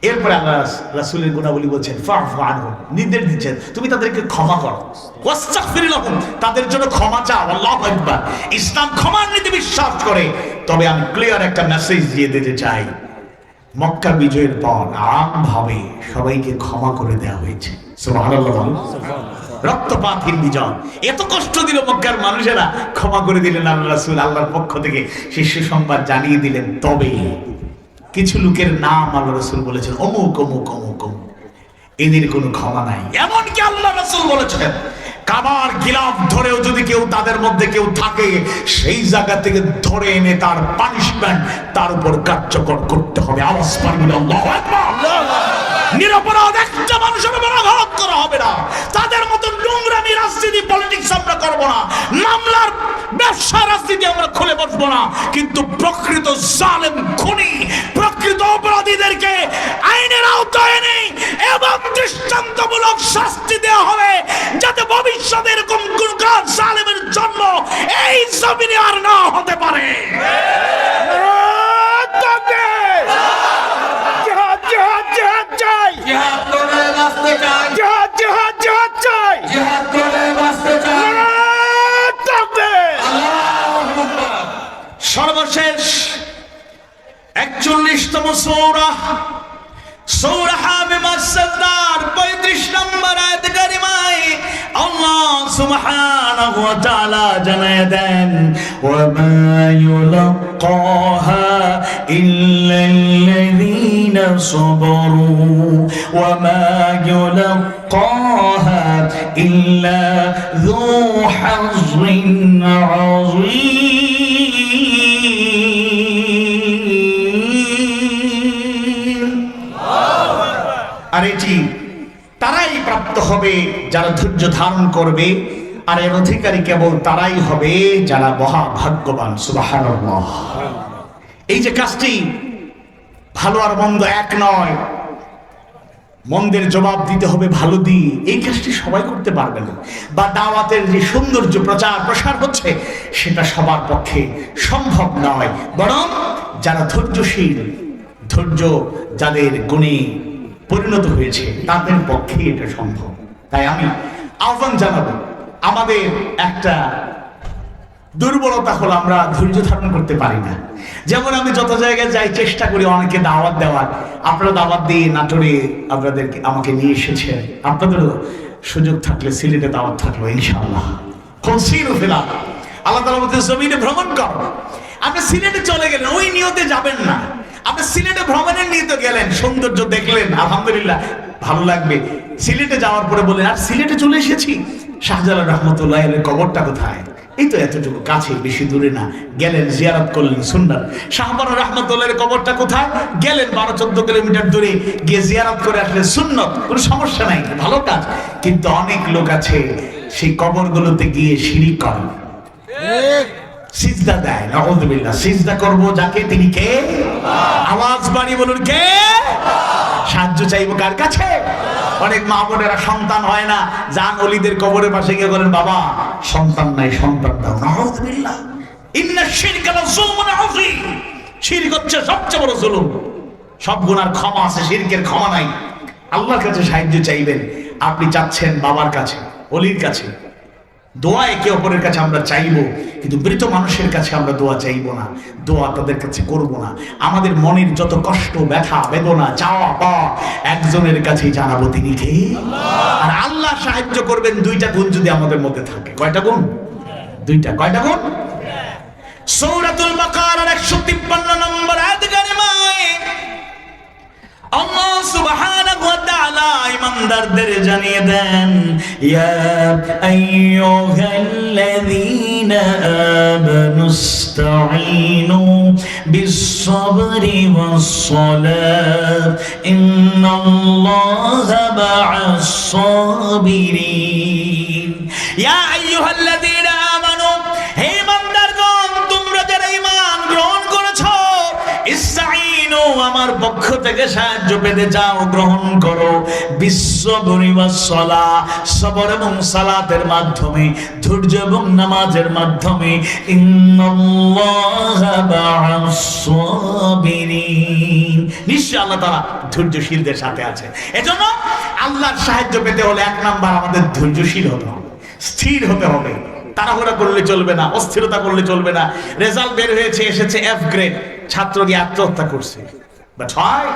এরপরে আল্লাহ রাসূলের গুণাবলী বলছেন ফাফু আনহুম, নির্দেশ দিচ্ছেন তুমি তাদেরকে ক্ষমা করো, ওয়াস্তাগফির লাহুম, তাদের জন্য ক্ষমা চাও। আল্লাহু আকবার। ইসলাম ক্ষমার নীতি বিশ্বাস করে। তবে আমি ক্লিয়ার একটা মেসেজ দিয়ে দিতে চাই, মক্কা বিজয়ের পর আমভাবে সবাইকে ক্ষমা করে দেওয়া হয়েছে। সুবহানাল্লাহ। রক্তপাতহীন বিজয়, এত কষ্ট দিল মক্কার মানুষেরা, ক্ষমা করে দিলেন আল্লাহ রাসূল, আল্লাহর পক্ষ থেকে শীর্ষ সংবাদ জানিয়ে দিলেন। তবে কিছু লোকের নাম আল্লাহ রাসূল বলেছেন অমুক অমুক অমুক অমুক, এদের কোনো ক্ষমা নাই। এমনকি আল্লাহ রাসূল বলেছেন কাবার গিলাফ ধরেও যদি কেউ তাদের মধ্যে কেউ থাকে, সেই জায়গা থেকে ধরে এনে তার পানিশমেন্ট তার উপর কার্যকর করতে হবে। আওয়াজ পারবেন আল্লাহু আকবার। নিরপরাধ একটা মানুষের উপর আঘাত করা হবে না। তাদের মতো নোংরামি রাজনীতি পলিটিক্স আমরা করব না, মামলার ব্যবসা রাজনীতি আমরা খুলে বসবো না। কিন্তু প্রকৃত জালেম খুনি, প্রকৃত অপরাধীদেরকে আইনের আওতায় এনে এবং দৃষ্টান্তমূলক শাস্তি দেওয়া হবে, যাতে ভবিষ্যতে এরকম কোন কাজ জালেমের জন্য এই জমিনে আর না হতে পারে। সর্বশেষ 41তম সূরা, সূরা হামিমাস সাজদার 35 নম্বর আয়াত কারিমায় আল্লাহ সুবহানাহু ওয়া তাআলা জানায় দেন, ওয়া মা ইউলাক্কাহা ইল্লাল্লাযীনা সাবারু ওয়া মা ইউলাক্কাহা ইল্লা যু হায্জিন আযীম। আর এটি তারাই প্রাপ্ত হবে যারা ধৈর্য ধারণ করবে, আর এর অধিকারী কেবল তারাই হবে যারা মহাভাগ্যবান। সুবহানাল্লাহ। এই যে কাজটি, ভালো আর মন্দ এক নয়, মন্দের জবাব দিতে হবে ভালো দিয়ে, এই কাজটি সবাই করতে পারবে না। বা দাওয়াতের যে সৌন্দর্য প্রচার প্রসার হচ্ছে সেটা সবার পক্ষে সম্ভব নয়, বরং যারা ধৈর্যশীল, ধৈর্য যাদের গুণে পরিণত হয়েছে তাদের পক্ষে এটা সম্ভব। তাই আমি আহ্বান জানাবো, আমাদের একটা দুর্বলতা হলো আমরা ধৈর্য ধারণ করতে পারি না। যেমন আমি যত জায়গায় যাই চেষ্টা করি অনেকে দাওয়াত দেওয়ার, আপনারা দাওয়াত দিয়ে নাটোরে আপনাদেরকে আমাকে নিয়ে এসেছেন, আপনাদেরও সুযোগ থাকলে সিলেটে দাওয়াত থাকলো ইনশাআল্লাহ। আল্লাহ তাআলা বলতে জমিনে ভ্রমণ করো। আপনি সিলেটে চলে গেলেন, ওই নিয়তে যাবেন না, আপনি সিলেটে ভ্রমণের নিয়তে গেলেন, সৌন্দর্য দেখলেন, আলহামদুলিল্লাহ ভালো লাগবে। সিলেটে যাওয়ার পরে বললেন আর সিলেটে চলে এসেছি, শাহজালাল রহমতুল্লাহ আলাইহির কবরটা কোথায়? এই তো এতটুকু কাছে, বেশি দূরে না। গেলেন জিয়ারত করলেন সুন্নাত। শাহবান রহমতুল্লাহর কবরটা কোথায়? গেলেন 12-14 কিলোমিটার দূরে, গিয়ে জিয়ারত করে আসলে সুন্নত, কোনো সমস্যা নাই, ভালো কাজ। কিন্তু অনেক লোক আছে সেই কবরগুলোতে গিয়ে শিরিক করে, সিজদা দেয়। নাউযুবিল্লাহ। সিজদা করব যাকে, তিনি কে? আওয়াজ বাড়িয়ে বলুন কে? সাহায্য চাইবো কার কাছে? অনেক মা বোনেরা সন্তান হয় না, যান ওলিদের কবরের পাশে গিয়ে বলেন বাবা সন্তান নাই, সন্তান দাও। নাউযুবিল্লাহ। ইন্নাশ শিরকা লাযুলমুন আযীম। শিরক হচ্ছে সবচেয়ে বড় জুলুম। সব গুনার ক্ষমা আছে, শিরকের ক্ষমা নাই। আল্লাহর কাছে সাহায্য চাইবেন। আপনি চাচ্ছেন বাবার কাছে, ওলির কাছে, দোয়া একে অপরের কাছে আমরা চাইবো, কিন্তু মৃত মানুষের কাছে আমরা দোয়া চাইবো না, দোয়া তাদের কাছে করবো না। আমাদের মনের যত কষ্ট, ব্যথা, বেদনা, চাওয়া পাওয়া একজনের কাছেই জানাবো, তিনি কে? আর আল্লাহ সাহায্য করবেন দুইটা গুণ যদি আমাদের মধ্যে থাকে। কয়টা গুণ? দুইটা। কয়টা গুণ? সূরাতুল বাকারার 153 নম্বর আয়াত কারিমায় আল্লাহ সুবহানাহু ওয়া তাআলা ইমানদারদের জানিয়ে দেন, ইয়া আইয়ুহাল্লাযীনা আমানুস্তাঈনু বিস-সাবরি ওয়াস-সালাত ইন্নাল্লাহা মা'আস-সাবিরিন। ইয়া আইয়ুহাল্লাযীনা আমানু, হে ইমানদারগণ, তোমরা যারা ঈমান গ্রহণ করেছো, ইসতাঈনু আমার পক্ষ থেকে সাহায্য পেতে যাও, গ্রহণ করো। বিশ্ববরি ওয়াস সালাহ, সবর এবং সালাতের মাধ্যমে, ধৈর্য এবং নামাজের মাধ্যমে। ইন্নাল্লাহা মা'আস সাবিরিন, নিশ্চয় আল্লাহ তাআলা ধৈর্যশীলদের সাথে আছে। এজন্য আল্লাহর সাহায্য পেতে হলে 1 নাম্বার আমাদের ধৈর্যশীল হতে হবে, স্থির হতে হবে। তাড়াহুড়া করলে চলবে না, অস্থিরতা করলে চলবে না। রেজাল্ট বের হয়েছে, এসেছে F গ্রেড, ছাত্র গিয়ে আত্মহত্যা করছে। বাট হয়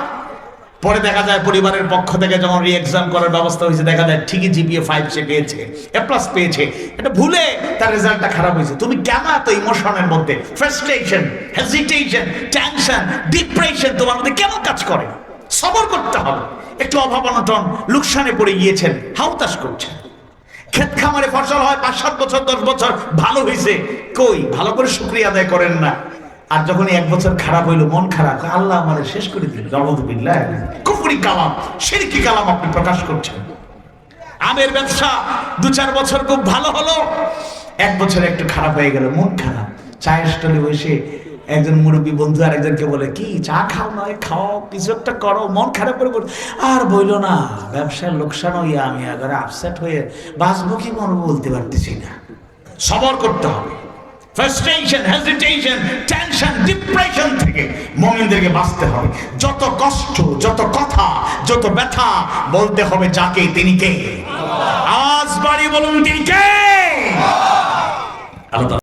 পরে দেখা যায় পরিবারের পক্ষ থেকে যখন রি-এক্সাম করার ব্যবস্থা হয়েছে, দেখা যায় ঠিকই জিপিএ 5 সে পেয়েছে, A+ পেয়েছে। এটা ভুলে তার রেজাল্টটা খারাপ হয়েছে। তুমি কেন এত ইমোশনের মধ্যে, ফ্রাস্ট্রেশন, হেজিটেশন, টেনশন, ডিপ্রেশন তোমার মধ্যে কেন কাজ করে? সবর করতে হবে। একটু অভাব অনটন, লোকসানে পড়ে গিয়েছেন, হাউতাশ করছেন। ক্ষেত খামারে ফসল হয় 5-7 বছর 10 বছর ভালো হয়েছে, কই ভালো করে শুকরিয়া আদায় করেন না। আর যখন 1 বছর খারাপ হইলো, মন খারাপ, আল্লাহ আমাদের শেষ করে দিল। আউযুবিল্লাহ, কুফরি কালাম, শিরকি কালাম আপনি প্রকাশ করছেন। আমের ব্যবসা 2-4 বছর খুব ভালো হলো, 1 বছর একটু খারাপ হয়ে গেল, মন খারাপ। চায়ের স্টলে বসে একজন মুরব্বী বন্ধু আর একজনকে বলে, কি চা খাও, নয় খাও, কিছু একটা করো, মন খারাপ করে বল। আর বইলো না, ব্যবসার লোকসান হইয়া আমি একেবারে আপসেট হয়ে বাঁচবো কি মরবো বলতে পারতেছি না। সবর করতে হবে। ফ্রাস্ট্রেশন, হেজিটেশন, টেনশন, ডিপ্রেশন থেকে মুমিনদেরকে বাঁচতে হবে। যত কষ্ট, যত কথা, যত ব্যথা বলতে হবে যাকে, তিনি কে? আওয়াজ বাড়িয়ে বলুন, তিনি কে? আল্লাহ।